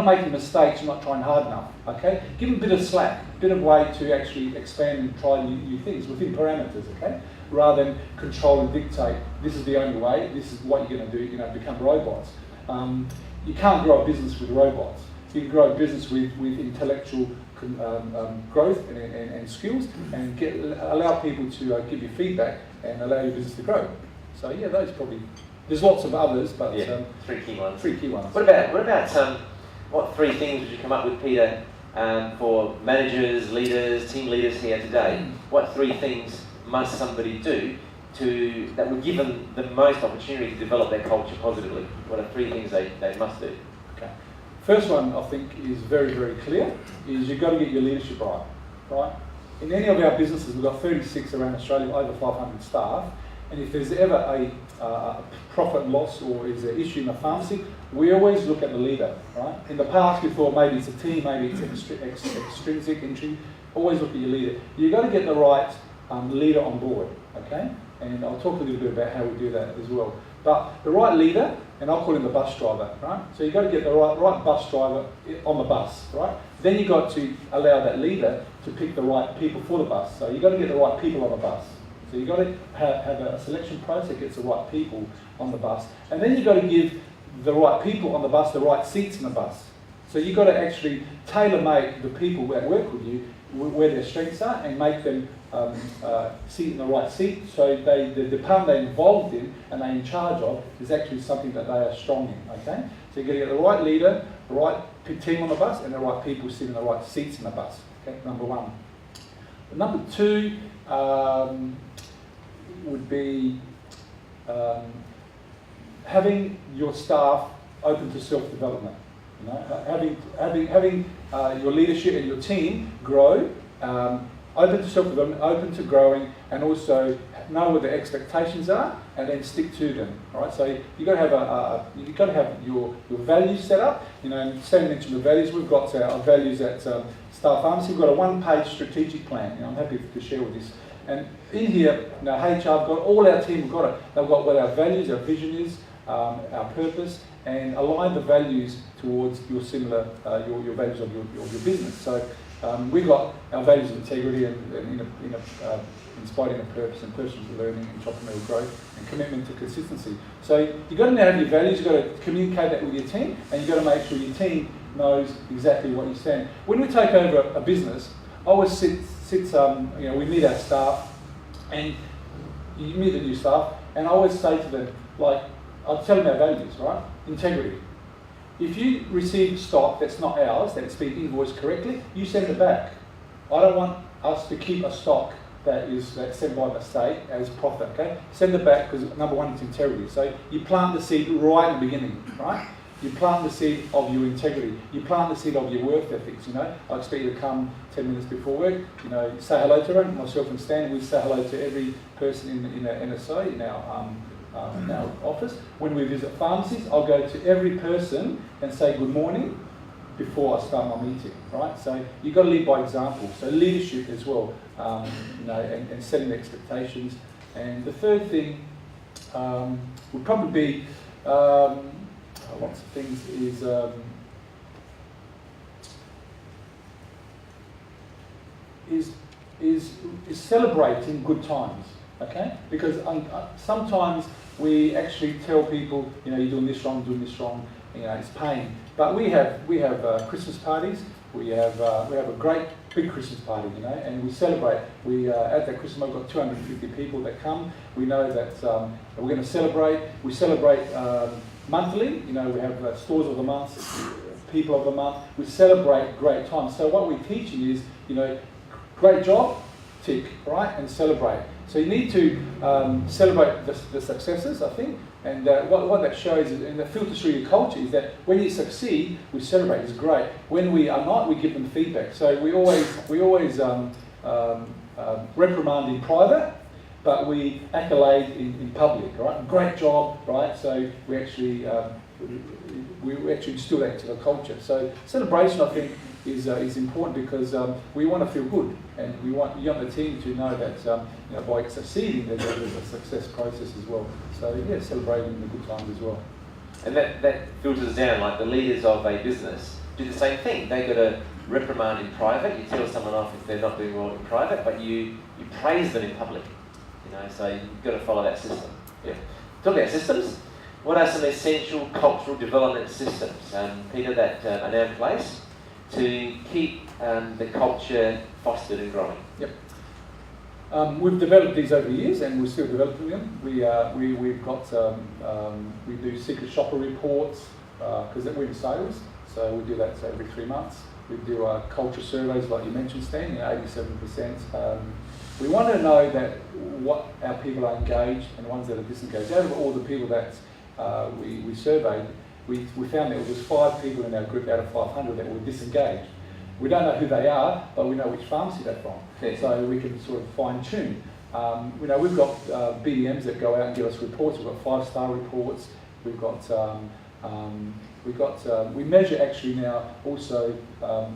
making mistakes, you're not trying hard enough, okay? Give them a bit of slack, a bit of way to actually expand and try new things within parameters, okay? Rather than control and dictate, this is the only way, this is what you're going to do, become robots. You can't grow a business with robots. You can grow a business with intellectual growth and skills, and allow people to give you feedback and allow your business to grow. So yeah, those probably. There's lots of others, but three key ones. What about what 3 things would you come up with, Peter, for managers, leaders, team leaders here today? What 3 things must somebody do that would give them the most opportunity to develop their culture positively? What are 3 things they must do? Okay. First one, I think, is very, very clear, is you've got to get your leadership right? In any of our businesses, we've got 36 around Australia, over 500 staff, and if there's ever a profit and loss or is an issue in the pharmacy, we always look at the leader, right? In the past, we thought maybe it's a team, maybe it's extrinsic, always look at your leader. You've got to get the right leader on board, okay? And I'll talk a little bit about how we do that as well. But the right leader, and I'll call him the bus driver, right? So you've got to get the right bus driver on the bus, right? Then you've got to allow that leader to pick the right people for the bus. So you've got to get the right people on the bus. So you've got to have a selection process that gets the right people on the bus. And then you've got to give the right people on the bus the right seats in the bus. So you've got to actually tailor-make the people that work with you where their strengths are, and make them sit in the right seat, so the department they're involved in and they're in charge of is actually something that they are strong in, okay? So you've got to get the right leader, the right team on the bus, and the right people sitting in the right seats in the bus, okay, number 1. Number 2 would be having your staff open to self-development. Having your leadership and your team grow, open to self-development, open to growing, and also know what the expectations are, and then stick to them. All right. So you've got to have your values set up. Stan mentioned the values. We've got our values at Star Pharmacy. We've got a 1-page strategic plan. I'm happy to share with this. And in here, HR, got all our team. They've got what our values, our vision is, our purpose, and align the values towards your values of your business. So We've got our values of integrity and inspiring a purpose and personal learning, entrepreneurial growth, and commitment to consistency. So you've got to know your values, you've got to communicate that with your team, and you've got to make sure your team knows exactly what you stand. When we take over a business, I always we meet our staff, and you meet the new staff, and I always say to them, like, I'll tell them our values, right? Integrity. If you receive stock that's not ours, that's been invoiced correctly, you send it back. I don't want us to keep a stock that's sent by mistake as profit, okay? Send it back because number one, it's integrity. So you plant the seed right in the beginning, right? You plant the seed of your integrity. You plant the seed of your work ethics, you know? I expect you to come 10 minutes before work, you know, say hello to everyone. Myself and Stan, we say hello to every person in our NSO, in our office. When we visit pharmacies, I'll go to every person and say good morning before I start my meeting, right? So you've got to lead by example. So leadership as well, you know, and setting expectations. And the third thing would probably be lots of things is celebrating good times, okay? Because sometimes we actually tell people, you know, you're doing this wrong, you know, it's pain. But we have Christmas parties. We have a great big Christmas party, you know, and we celebrate. We at that Christmas, I've got 250 people that come. We know that we're going to celebrate. We celebrate monthly. You know, we have stores of the month, people of the month. We celebrate great times. So what we're teaching is, you know, great job, tick, right, and celebrate. So you need to celebrate the successes, I think, and what that shows is, and that filters through your culture, is that when you succeed, we celebrate. It's great. When we are not, we give them feedback. So we always reprimand in private, but we accolade in public, right? Great job, right? So we actually instill that into the culture. So celebration, I think, is important because we want to feel good, and we want the team to know that you know, by succeeding, there's a success process as well. So yeah, celebrating the good times as well. And that filters down, like the leaders of a business do the same thing. They got to reprimand in private. You tell someone off if they're not doing well in private, but you praise them in public. You know, so you've got to follow that system. Yeah. Talking about systems, what are some essential cultural development systems, Peter, that are now in place to keep the culture fostered and growing? Yep. We've developed these over the years, and we're still developing them. We've got we do secret shopper reports because we're in sales, so we do that every 3 months. We do culture surveys, like you mentioned, Stan, you know, 87%. We want to know that what our people are engaged and the ones that are disengaged. Out of all the people that we surveyed, we found there was 5 people in our group out of 500 that were disengaged. We don't know who they are, but we know which pharmacy they're from. Okay. So we can sort of fine tune. You know, we've got BDMs that go out and give us reports. We've got 5-star reports. We've got we measure actually now also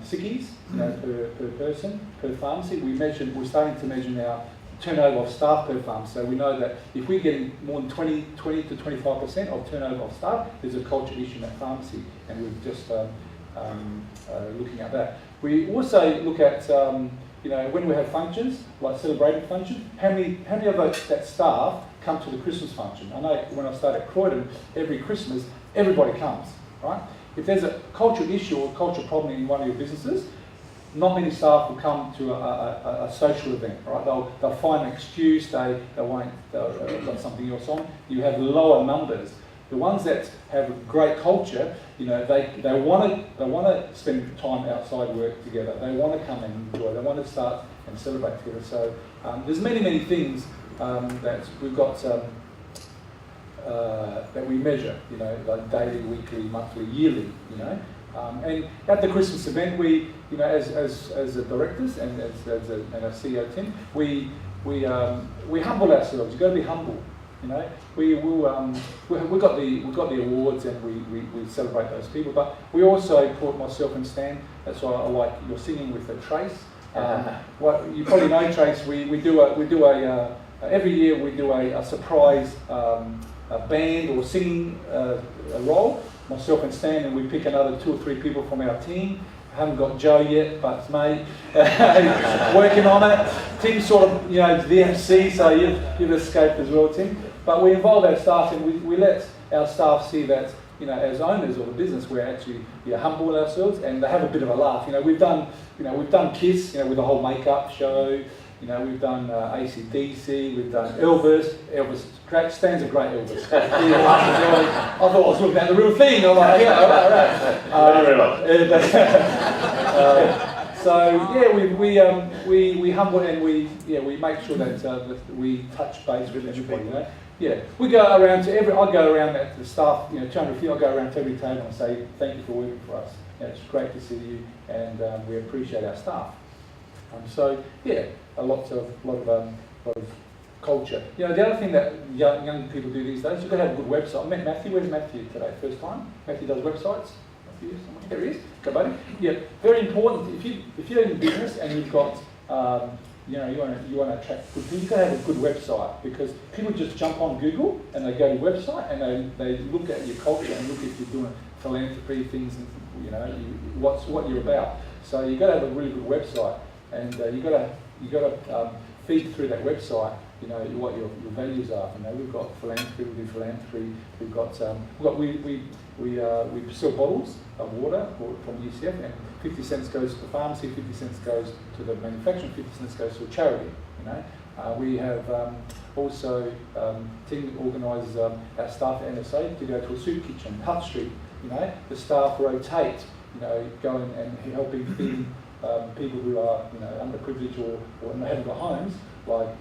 sickies, you know, per person, per pharmacy. We're starting to measure now turnover of staff per farm. So we know that if we're getting more than 20 to 25% of turnover of staff, there's a culture issue in that pharmacy, and we're just looking at that. We also look at, you know, when we have functions, like celebrating functions, how many of that staff come to the Christmas function? I know when I started at Croydon, every Christmas, everybody comes, right? If there's a cultural issue or cultural problem in one of your businesses, not many staff will come to a social event, right? They'll find an excuse, they'll got something else on. You have lower numbers. The ones that have a great culture, you know, they want to spend time outside work together. They want to come and enjoy. They want to start and celebrate together. So there's many things that we've got that we measure, you know, like daily, weekly, monthly, yearly, you know. And at the Christmas event, we, you know, as the directors and as our CEO team, we humble ourselves. You've got to be humble, you know. We got the awards and we celebrate those people, but we also put myself and Stan. That's why I like your singing with Trace. What you probably know, Trace. We do a every year we do a surprise a band or singing role. Myself and Stan, and we pick another 2 or 3 people from our team, haven't got Joe yet, but it's me. Working on it. Tim's sort of, the MC, so you've escaped as well, Tim. But we involve our staff, and we let our staff see that, as owners of a business, we're actually humble ourselves, and they have a bit of a laugh. We've done Kiss, with the whole makeup show. We've done AC/DC, we've done Elvis. Elvis stands a great Elvis. I thought I was looking at the real thing. I'm like, we humble, and we make sure that we touch base with everybody. We go around to I go around at the staff, 200 feet. I go around to every table and say thank you for working for us. It's great to see you, and we appreciate our staff. A lot of culture. The other thing that young people do these days, you've got to have a good website. I met Matthew. Where's Matthew today? First time? Matthew does websites. Matthew, there he is. Go, buddy. Very important. If you're in business and you've got, you want to attract good people, you've got to have a good website, because people just jump on Google and they go to your website and they look at your culture and look if you're doing philanthropy things and what you're about. So you've got to have a really good website. And you got to feed through that website, what your values are. We've got philanthropy, we do philanthropy. We sell bottles of water from UCF, and 50 cents goes to the pharmacy, 50 cents goes to the manufacturer, 50 cents goes to a charity. We have also Tim organises our staff at NSA to go to a soup kitchen, Hutt Street. The staff rotate, going and helping feed people who are underprivileged or haven't got homes.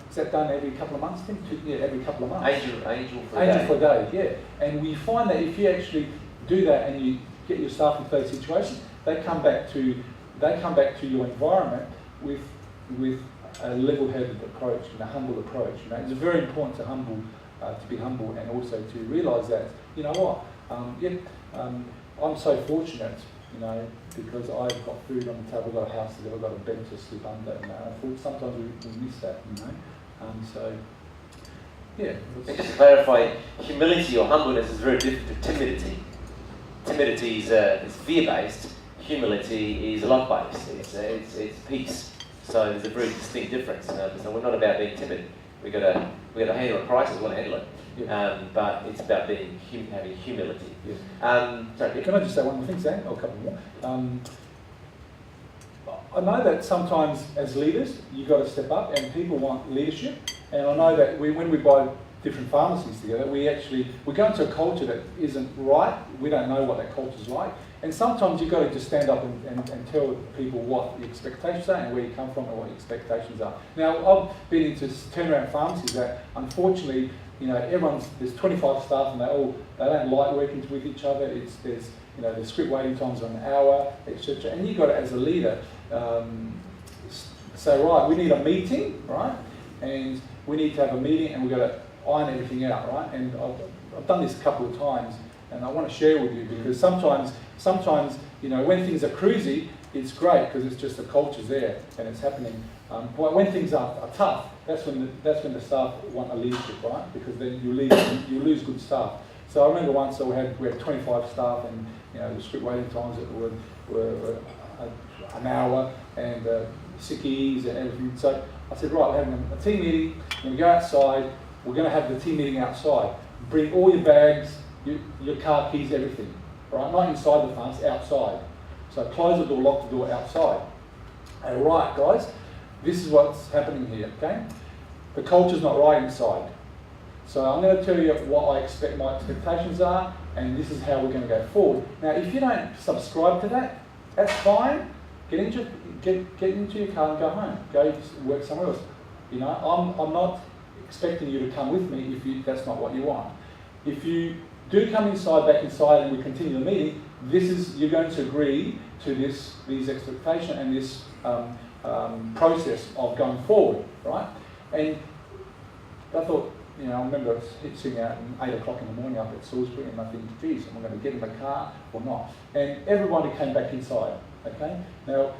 Is that done every couple of months? Every couple of months. Angel for a day, And we find that if you actually do that and you get your staff into those situations, they come back to your environment with a level-headed approach and a humble approach. It's very important to be humble, and also to realise that I'm so fortunate. Because I've got food on the table, I've got a house to live, I've got a bed to sleep under, sometimes we miss that, And just to clarify, humility or humbleness is very different to timidity. Timidity is fear-based, humility is love-based, it's peace. So there's a very distinct difference. So we're not about being timid. We've got to handle a crisis, we want to handle it. But it's about having humility. Sorry, can I just say one more thing, Sam? Or a couple more. I know that sometimes as leaders, you've got to step up, and people want leadership. And I know that when we buy different pharmacies together, we go into a culture that isn't right. We don't know what that culture's like. And sometimes you've got to just stand up and tell people what the expectations are and where you come from and what your expectations are. Now, I've been into turnaround pharmacies that, unfortunately, there's 25 staff and they don't like working with each other. The script waiting times are an hour, etc. And you've got to, as a leader, say, right, we need a meeting, right? And we need to have a meeting, and we've got to iron everything out, right? And I've done this a couple of times, and I want to share with you, because sometimes, when things are cruisy, it's great because it's just the culture's there and it's happening. But when things are tough, that's when the staff want a leadership, right? Because then you lose good staff. So I remember once we had 25 staff, and the script waiting times were an hour, and sickies and everything. So I said, right, we're having a team meeting. We're going to go outside. We're going to have the team meeting outside. Bring all your bags, your car keys, everything. Right, not inside the pharmacy, outside. So close the door, lock the door outside. And right, guys, this is what's happening here, okay? The culture's not right inside. So I'm going to tell you what I expect my expectations are, and this is how we're going to go forward. Now, if you don't subscribe to that, that's fine. Get into your car and go home. Go work somewhere else. I'm not expecting you to come with me if that's not what you want. If you do come back inside, and we continue the meeting, you're going to agree to these expectations and this process of going forward, right? And I thought, I remember sitting out at 8 o'clock in the morning up at Salisbury, and I think, geez, am I going to get in the car or not? And everybody came back inside, okay? Now,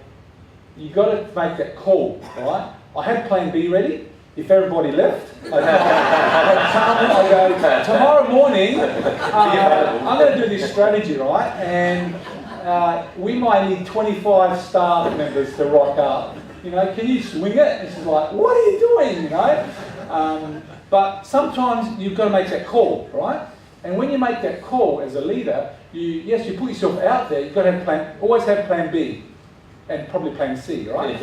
you've got to make that call, right? I had plan B ready. If everybody left, I go, tomorrow morning, I'm going to do this strategy, right? And we might need 25 staff members to rock up. You know, can you swing it? And she's like, what are you doing? You know, but sometimes you've got to make that call, right? And when you make that call as a leader, you put yourself out there. You've got to have always have plan B, and probably plan C, right?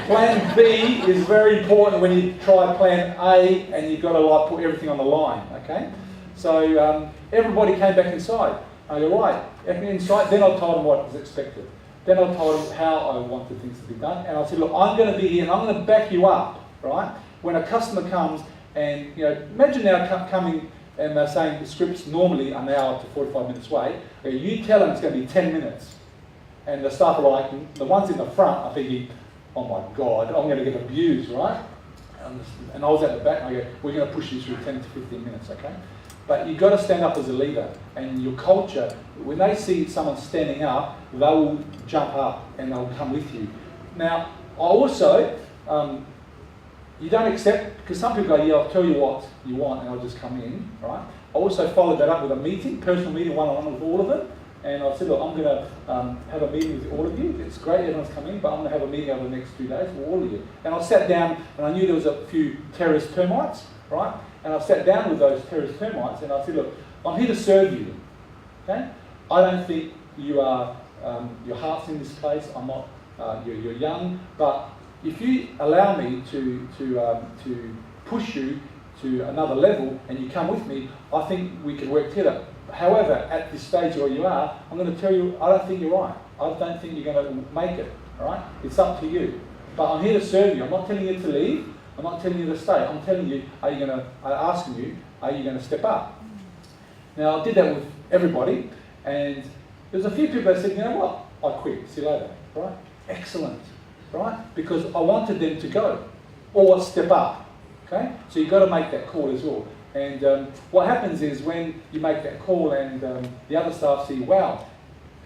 Plan B is very important when you try plan A, and you've got to like put everything on the line, okay? So everybody came back inside. I go, right, everything inside. Then I told them what was expected. Then I told them how I wanted things to be done, and I said, look, I'm going to be here, and I'm going to back you up, right? When a customer comes, and you know, imagine now coming. And they're saying the scripts normally are now up to 45 minutes away. You tell them it's going to be 10 minutes. And the staff are like, the ones in the front are thinking, oh my God, I'm going to get abused, right? And I was at the back and I go, we're going to push you through 10 to 15 minutes, okay? But you've got to stand up as a leader. And your culture, when they see someone standing up, they will jump up and they'll come with you. Now, I also, you don't accept, because some people go, yeah, I'll tell you what you want and I'll just come in, right? I also followed that up with a meeting, personal meeting, one-on-one with all of them. And I said, look, I'm going to have a meeting with all of you. It's great everyone's coming, but I'm going to have a meeting over the next 2 days with all of you. And I sat down, and I knew there was a few terrorist termites, right? And I sat down with those terrorist termites, and I said, look, I'm here to serve you, okay? I don't think you are, your heart's in this place. I'm not, you're young, but if you allow me to push you to another level and you come with me, I think we can work together. However, at this stage where you are, I'm going to tell you, I don't think you're right. I don't think you're going to make it, all right? It's up to you. But I'm here to serve you. I'm not telling you to leave. I'm not telling you to stay. I'm telling you, I'm asking you, are you going to step up? Now, I did that with everybody, and there's a few people that said, you know what, I quit, see you later, right? Excellent. Right? Because I wanted them to go or step up. Okay? So you've got to make that call as well. And what happens is when you make that call and the other staff see, wow,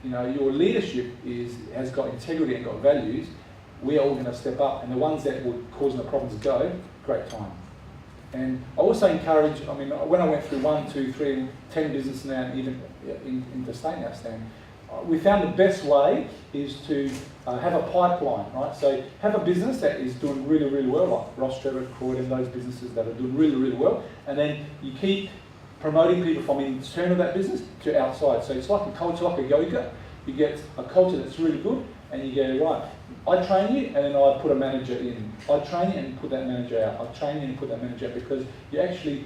you know, your leadership has got integrity and got values, we're all going to step up. And the ones that were causing the problems go, great time. And I also encourage, I mean, when I went through 1, 2, 3, 10 business now, and even into state now stand, we found the best way is to have a pipeline, right? So have a business that is doing really, really well, like Ross Trevor, Croydon, those businesses that are doing really, really well, and then you keep promoting people from internal that business to outside. So it's like a culture, like a yoga. You get a culture that's really good, and you go, right, I train you, and then I put a manager in. I train you and put that manager out. I train you and put that manager out, because you're actually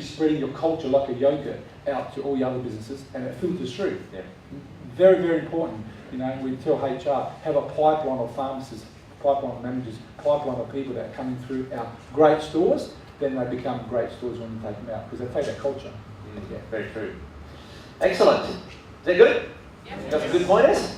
spreading your culture like a yogurt out to all your other businesses, and it filters through. Yeah. Very, very important. You know, we tell HR, have a pipeline of pharmacists, pipeline of managers, pipeline of people that are coming through our great stores, then they become great stores when you take them out, because they take that culture. Yeah, very true. Excellent. Is that good? Yeah. Got some good pointers?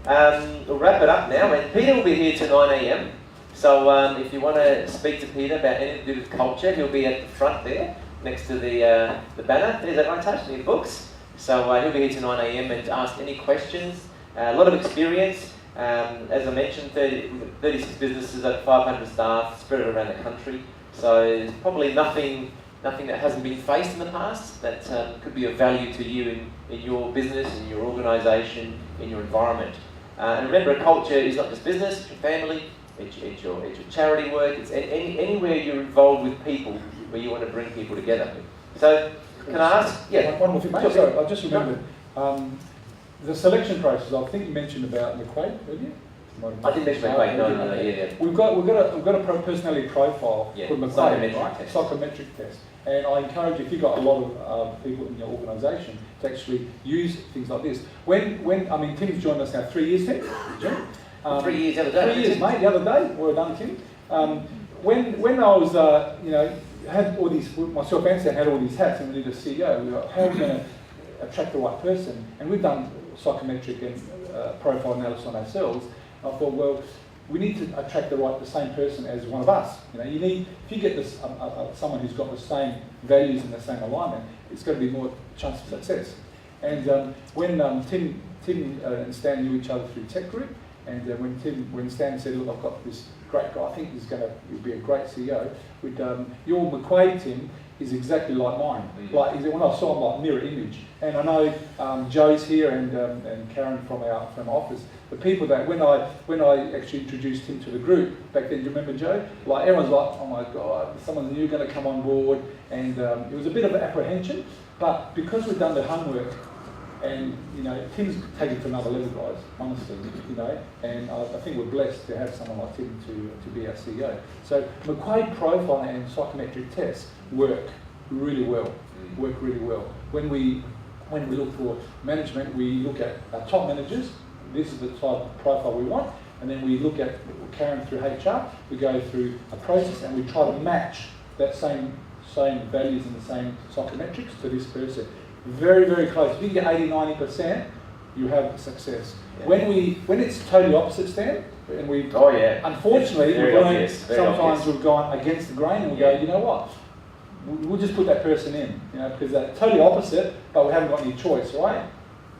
We'll wrap it up now, and Peter will be here till 9 a.m. So if you want to speak to Peter about anything to do with culture, he'll be at the front there, next to the banner. Is that right, Tash? Near the books. So he'll be here till 9 a.m. and ask any questions. A lot of experience. As I mentioned, 36 businesses, over 500 staff, spread around the country. So there's probably nothing that hasn't been faced in the past that could be of value to you in your business, in your organisation, in your environment. And remember, culture is not just business, it's your family, it's your charity work, it's anywhere you're involved with people where you want to bring people together. So, can I ask? Yeah. One more thing, mate. Sorry, I just remembered. The selection process, I think you mentioned about McQuaid earlier. I didn't mention McQuaid, no, yeah. We've got a personality profile called McQuaid, psychometric test. Psychometric test. And I encourage you, if you've got a lot of people in your organisation, to actually use things like this. When Tim's joined us now 3 years, Tim? 3 years the other day. 3 years, mate, the other day. Well done, Tim. When I was, had all these, myself and Sam had all these hats, and we did a CEO, we were like, how are we going to attract the right person? And we've done psychometric and profile analysis on ourselves. And I thought, well, we need to attract the same person as one of us. You know, if you get this someone who's got the same values and the same alignment, it's going to be more chance of success. And when Tim and Stan knew each other through Tech Group, and when Stan said, look, I've got this great guy, I think he'll be a great CEO. With your McQuaid, Tim, is exactly like mine. Like when I saw him, like mirror image. And I know Joe's here and Karen from our office. The people that when I actually introduced him to the group back then, do you remember Joe? Like everyone's like, oh my God, someone new going to come on board, and it was a bit of apprehension. But because we've done the homework, and you know, Tim's taken it to another level, guys. Honestly, you know, and I think we're blessed to have someone like Tim to be our CEO. So McQuaid profile and psychometric tests work really well. When we look for management, we look at our top managers. This is the type of profile we want, and then we look at Karen through HR. We go through a process and we try to match that same values and the same psychometrics to this person. Very, very close. If you get 80-90%, you have success. Yeah. When it's totally opposite, Stan, and we unfortunately sometimes we've gone against the grain, and we go, you know what? We'll just put that person in, you know, because they're totally opposite, but we haven't got any choice, right?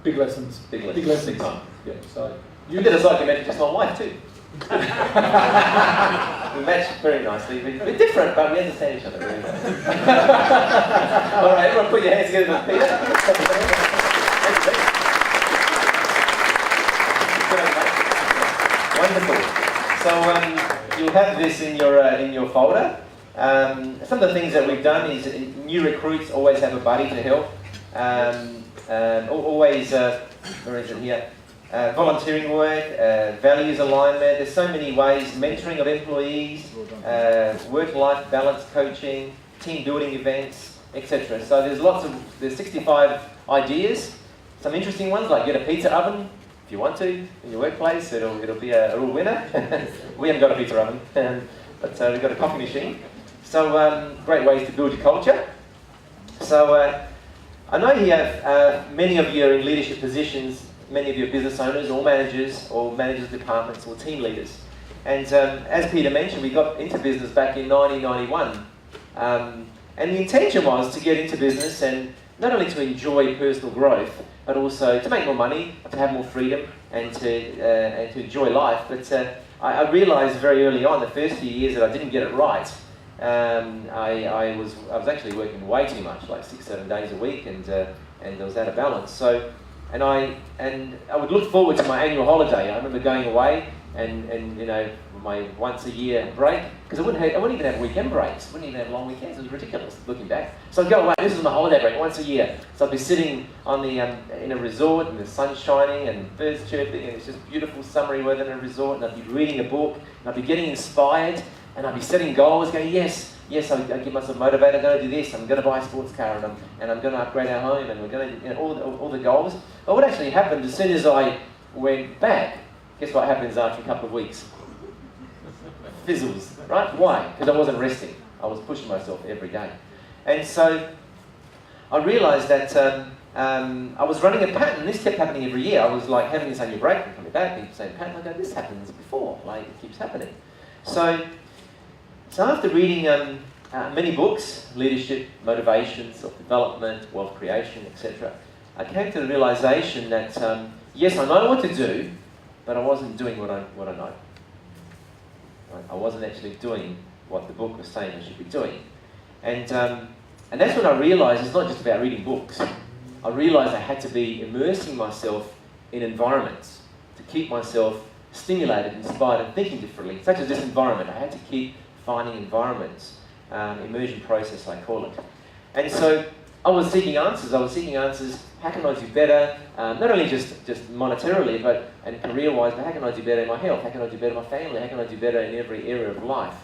Big lessons. Big lessons. Big time. Yeah. So You did a psychometric test on my wife too. We match very nicely. We're different, but we understand each other really well. All right, everyone put your hands together for Peter. Wonderful. So you'll have this in your folder. Some of the things that we've done is new recruits always have a buddy to help. Always, where is it here? Volunteering work, values alignment. There's so many ways. Mentoring of employees, work-life balance coaching, team building events, etc. So there's 65 ideas. Some interesting ones like get a pizza oven if you want to in your workplace. It'll be a real winner. We haven't got a pizza oven, but we've got a coffee machine. So great ways to build your culture. So I know here many of you are in leadership positions. Many of you are business owners or managers of departments or team leaders. And as Peter mentioned, we got into business back in 1991. And the intention was to get into business and not only to enjoy personal growth, but also to make more money, to have more freedom, and to enjoy life. But I realised very early on, the first few years, that I didn't get it right. I was actually working way too much, like 6-7 days a week, and I was out of balance. So. And I would look forward to my annual holiday. I remember going away and you know, my once a year break, because I wouldn't even have weekend breaks. I wouldn't even have long weekends. It was ridiculous looking back. So I'd go away. This was my holiday break once a year. So I'd be sitting on the in a resort, and the sun's shining and birds chirping, and it's just beautiful summery weather in a resort. And I'd be reading a book, and I'd be getting inspired, and I'd be setting goals, going yes, I get myself motivated. I'm going to do this. I'm going to buy a sports car, and I'm going to upgrade our home, and we're going to, you know, all the goals. But what actually happened as soon as I went back? Guess what happens after a couple of weeks? Fizzles, right? Why? Because I wasn't resting. I was pushing myself every day, and so I realised that I was running a pattern. This kept happening every year. I was like having this annual break and coming back, and the same pattern. I go, this happens before. Like it keeps happening. So after reading many books, leadership, motivation, self-development, wealth creation, etc., I came to the realization that, yes, I know what to do, but I wasn't doing what I know. Right? I wasn't actually doing what the book was saying I should be doing. And that's when I realized it's not just about reading books. I realized I had to be immersing myself in environments to keep myself stimulated, inspired, and thinking differently, such as this environment. I had to keep finding environments, immersion process I call it. And so I was seeking answers. How can I do better? Not only just monetarily, and career-wise, but how can I do better in my health? How can I do better in my family? How can I do better in every area of life?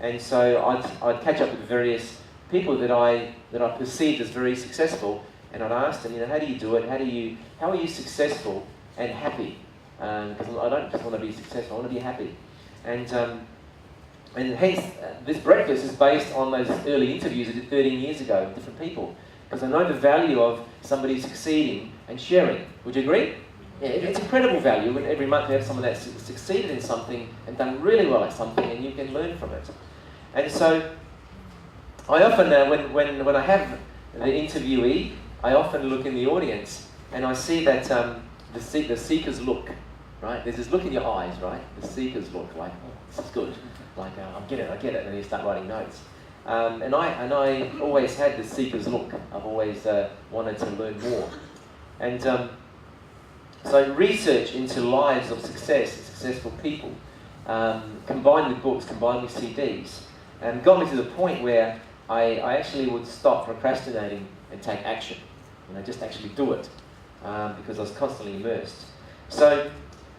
And so I'd catch up with various people that I perceived as very successful, and I'd ask them, you know, how do you do it? How are you successful and happy? Because I don't just want to be successful, I want to be happy. And hence, this breakfast is based on those early interviews I did 13 years ago with different people. Because I know the value of somebody succeeding and sharing. Would you agree? Yeah, it's incredible value when every month you have someone that's succeeded in something and done really well at something, and you can learn from it. And so, I often, when I have the interviewee, I often look in the audience and I see that the seeker's look, right? There's this look in your eyes, right? The seeker's look, like, oh, this is good. Like, I get it, and then you start writing notes. And I always had the seeker's look. I've always wanted to learn more. And so research into lives of success, successful people, combined with books, combined with CDs, got me to the point where I actually would stop procrastinating and take action. Just actually do it, because I was constantly immersed. So,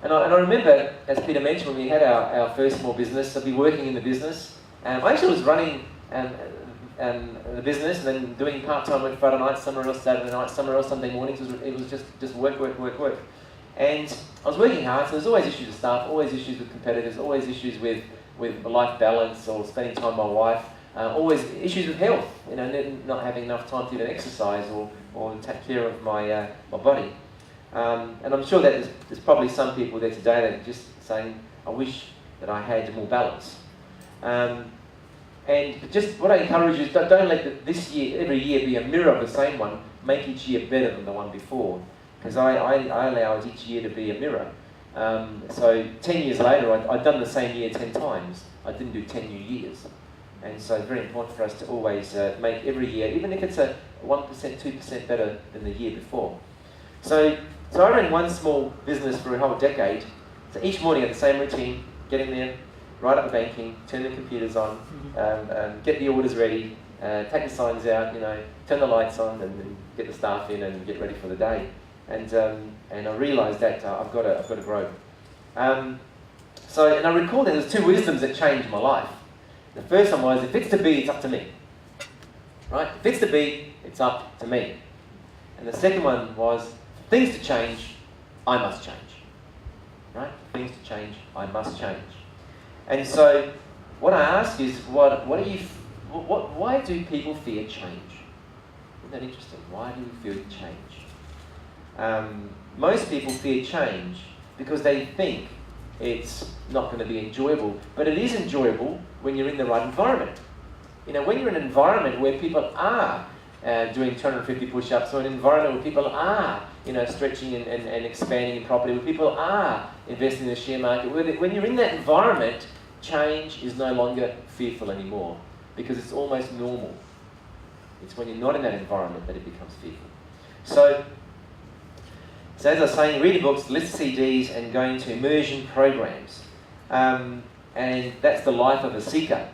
and I remember, as Peter mentioned, when we had our first small business, I'd be working in the business. I actually was running the business and then doing part-time work Friday night, somewhere else Saturday night, somewhere else Sunday mornings. It was just work. And I was working hard, so there's always issues with staff, always issues with competitors, always issues with life balance or spending time with my wife, always issues with health, not having enough time to even exercise or take care of my body. And I'm sure that there's probably some people there today that are just saying, I wish that I had more balance. And just what I encourage you is don't let this year, every year, be a mirror of the same one. Make each year better than the one before. Because I allow each year to be a mirror. So 10 years later, I'd done the same year 10 times. I didn't do 10 new years. And so it's very important for us to always make every year, even if it's a 1%, 2% better than the year before. So I ran one small business for a whole decade. So each morning I had the same routine, get in there, write up the banking, turn the computers on, get the orders ready, take the signs out, turn the lights on, and then get the staff in and get ready for the day. And I realised that I've got to grow. And I recall that there's two wisdoms that changed my life. The first one was, if it's to be, it's up to me. Right? If it's to be, it's up to me. And the second one was, for things to change, I must change. Right? For things to change, I must change. And so, what I ask is, why do people fear change? Isn't that interesting? Why do we fear change? Most people fear change because they think it's not going to be enjoyable, but it is enjoyable when you're in the right environment. When you're in an environment where people are doing 250 push-ups, or an environment where people are, stretching and expanding in property, where people are investing in the share market, when you're in that environment, change is no longer fearful anymore, because it's almost normal. It's when you're not in that environment that it becomes fearful. So as I was saying, reading books, listen to CDs, and going to immersion programs. And that's the life of a seeker.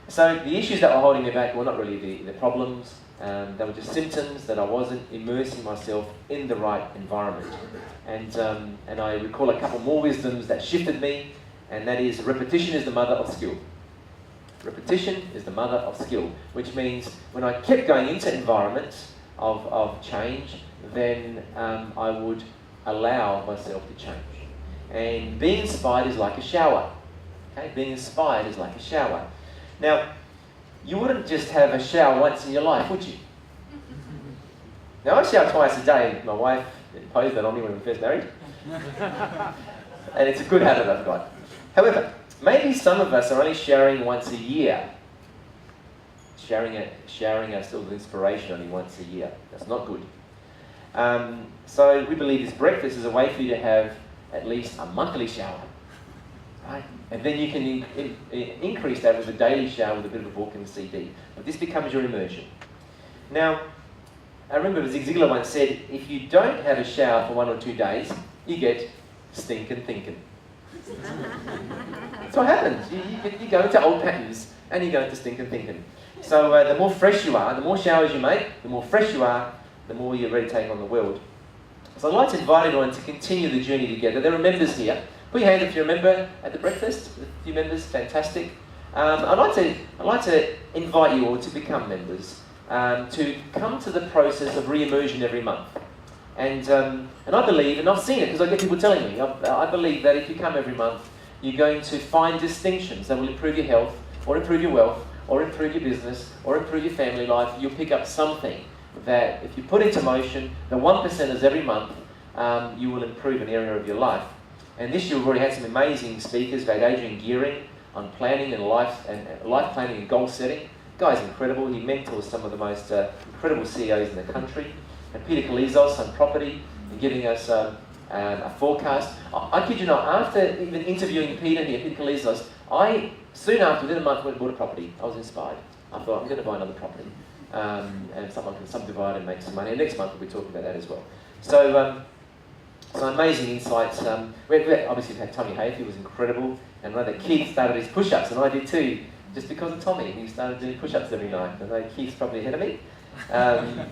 So the issues that were holding me back were not really the problems. They were just symptoms that I wasn't immersing myself in the right environment. And I recall a couple more wisdoms that shifted me, and that is, repetition is the mother of skill. Repetition is the mother of skill, which means when I kept going into environments of change, then I would allow myself to change. And being inspired is like a shower. Okay? Being inspired is like a shower. Now, you wouldn't just have a shower once in your life, would you? Now, I shower twice a day. My wife imposed that on me when we were first married. And it's a good habit I've got. However, maybe some of us are only showering once a year. Showering ourselves with inspiration only once a year. That's not good. So we believe this breakfast is a way for you to have at least a monthly shower. Right? And then you can increase that with a daily shower with a bit of a book and a CD. But this becomes your immersion. Now, I remember Zig Ziglar once said, if you don't have a shower for 1 or 2 days, you get stinking thinking. That's what happens. You go into old patterns and you go into stinking thinking. So the more fresh you are, the more showers you make, the more fresh you are, the more you're ready to take on the world. So I'd like to invite everyone to continue the journey together. There are members here. Put your hand if you're a member at the breakfast. A few members, fantastic. I'd like to invite you all to become members, to come to the process of re-immersion every month. And I believe, and I've seen it because I get people telling me, I believe that if you come every month, you're going to find distinctions that will improve your health, or improve your wealth, or improve your business, or improve your family life. You'll pick up something that, if you put into motion, the 1%ers every month, you will improve an area of your life. And this year we've already had some amazing speakers. We've had Adrian Gearing on planning and life planning and goal setting. The guy's incredible. He mentors some of the most incredible CEOs in the country. And Peter Kalizos on property and giving us a forecast. I kid you not, after even interviewing Peter Kalizos, soon after, within a month, went and bought a property. I was inspired. I thought, I'm going to buy another property. And someone can subdivide and make some money. And next month we'll be talking about that as well. So, so amazing insights. We obviously had Tommy Hayes, he was incredible. And I know that Keith started his push-ups, and I did too, just because of Tommy. He started doing push-ups every night. I know Keith's probably ahead of me.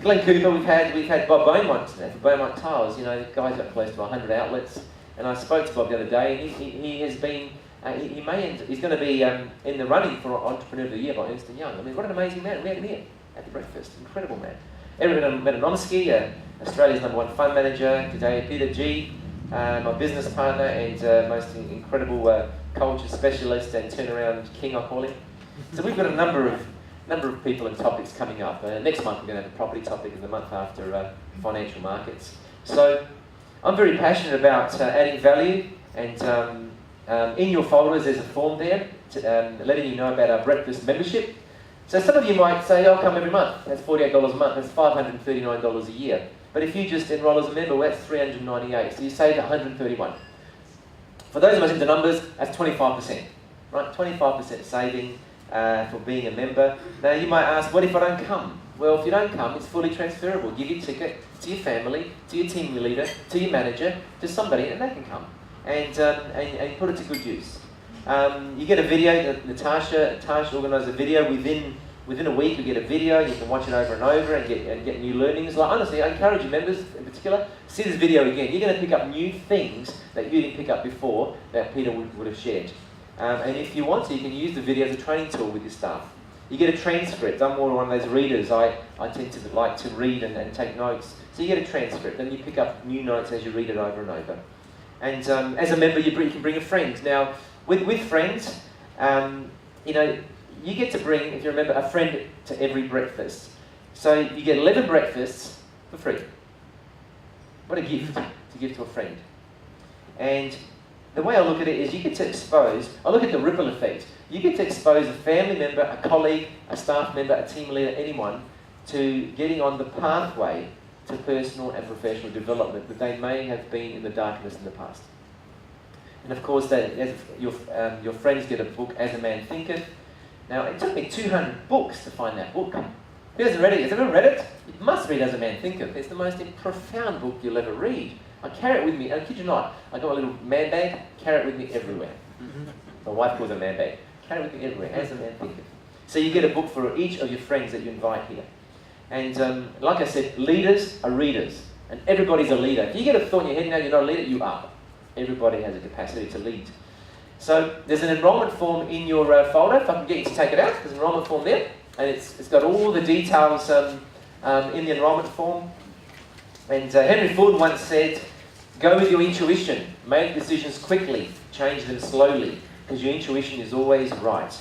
Glenn Cooper, we've had Bob Beaumont for Beaumont Tiles. You know, the guy's got close to 100 outlets. And I spoke to Bob the other day, and he has been, he's going to be in the running for Entrepreneur of the Year by Ernst & Young. I mean, what an amazing man. We had him here at the breakfast. Incredible man. Erin Medanomsky, Australia's #1 fund manager today. Peter G, my business partner and most incredible culture specialist and turnaround king, I call him. So we've got a number of people and topics coming up. Next month we're going to have a property topic, and the month after financial markets. So I'm very passionate about adding value, and in your folders there's a form there letting you know about our breakfast membership. So some of you might say, I'll come every month. That's $48 a month. That's $539 a year. But if you just enroll as a member, well, that's $398. So you save $131. For those of us into numbers, that's 25%. Right? 25% saving for being a member. Now you might ask, what if I don't come? Well, if you don't come, it's fully transferable. Give your ticket to your family, to your team leader, to your manager, to somebody, and they can come. And put it to good use. You get a video. Natasha organised a video within a week. You get a video. You can watch it over and over and get new learnings. Like honestly, I encourage you members in particular, see this video again. You're going to pick up new things that you didn't pick up before that Peter would have shared. And if you want to, you can use the video as a training tool with your staff. You get a transcript. I'm more one of those readers. I tend to like to read and take notes. So you get a transcript, and you pick up new notes as you read it over and over. And as a member, you can bring a friend. Now, with friends, you know, you get to bring, if you remember, a friend to every breakfast. So you get 11 breakfasts for free. What a gift to give to a friend. And the way I look at it is you get to expose, I look at the ripple effect. You get to expose a family member, a colleague, a staff member, a team leader, anyone, to getting on the pathway to personal and professional development that they may have been in the darkness in the past. And of course, your friends get a book, As a Man Thinketh. Now, it took me 200 books to find that book. Who hasn't read it? Has anyone read it? You must read As a Man Thinketh. It's the most profound book you'll ever read. I carry it with me, and I kid you not, I got a little man bag, carry it with me everywhere. My wife calls it a man bag. Carry it with me everywhere, As a Man Thinketh. So you get a book for each of your friends that you invite here. And like I said, leaders are readers, and everybody's a leader. If you get a thought in your head now you're not a leader, you are. Everybody has a capacity to lead. So there's an enrolment form in your folder. If I can get you to take it out, there's an enrolment form there, and it's got all the details in the enrolment form. And Henry Ford once said, go with your intuition, make decisions quickly, change them slowly, because your intuition is always right.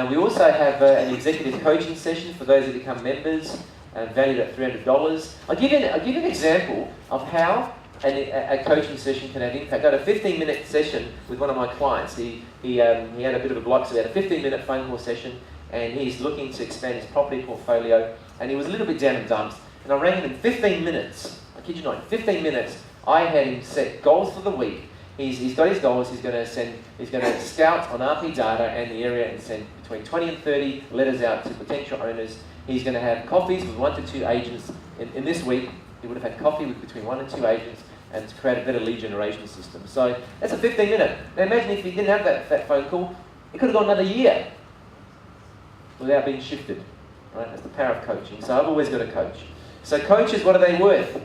We also have an executive coaching session for those that become members, valued at $300. I'll give you an example of how a coaching session can have impact. I had a 15-minute session with one of my clients. He had a bit of a block, so we had a 15-minute phone call session, and he's looking to expand his property portfolio, and he was a little bit down in dumps. And I rang him in 15 minutes. I kid you not, in 15 minutes, I had him set goals for the week. He's got his goals. He's going to scout on RP data and the area and send between 20 and 30 letters out to potential owners. He's going to have coffees with 1 to 2 agents. In this week, he would have had coffee with between 1 and 2 agents, and to create a better lead generation system. So that's a 15-minute. Now imagine if he didn't have that phone call, it could have gone another year without being shifted. Right? That's the power of coaching. So I've always got a coach. So coaches, what are they worth?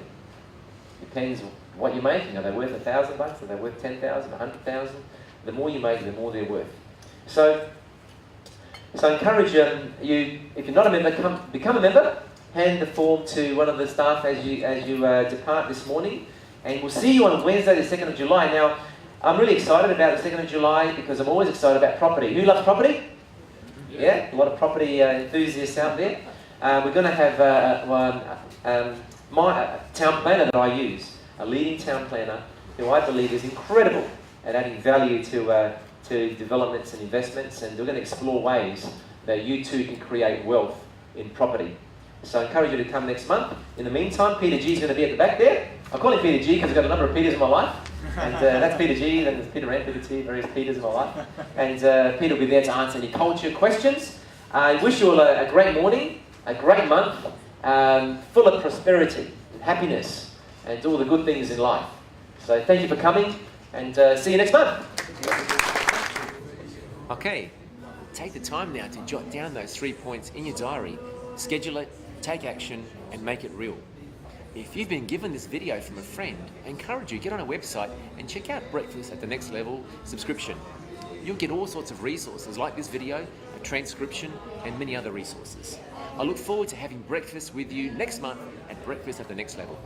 Depends what you're making. Are they worth $1,000? Are they worth 10,000, 100,000? The more you make, the more they're worth. So I encourage you, if you're not a member, become a member. Hand the form to one of the staff as you depart this morning. And we'll see you on Wednesday, the 2nd of July. Now, I'm really excited about the 2nd of July because I'm always excited about property. Who loves property? Yeah, a lot of property enthusiasts out there. We're going to have my town planner that I use, a leading town planner who I believe is incredible at adding value to developments and investments, and we're going to explore ways that you too can create wealth in property. So I encourage you to come next month. In the meantime, Peter G is going to be at the back there. I call him Peter G because I've got a number of Peters in my life. And that's Peter G, then there's Peter and Peter T, various Peters in my life. And Peter will be there to answer any culture questions. I wish you all a great morning, a great month, full of prosperity, happiness, and all the good things in life. So thank you for coming, and see you next month. Okay, take the time now to jot down those 3 points in your diary, schedule it, take action, and make it real. If you've been given this video from a friend, I encourage you, get on our website and check out Breakfast at the Next Level subscription. You'll get all sorts of resources like this video, a transcription, and many other resources. I look forward to having breakfast with you next month at Breakfast at the Next Level.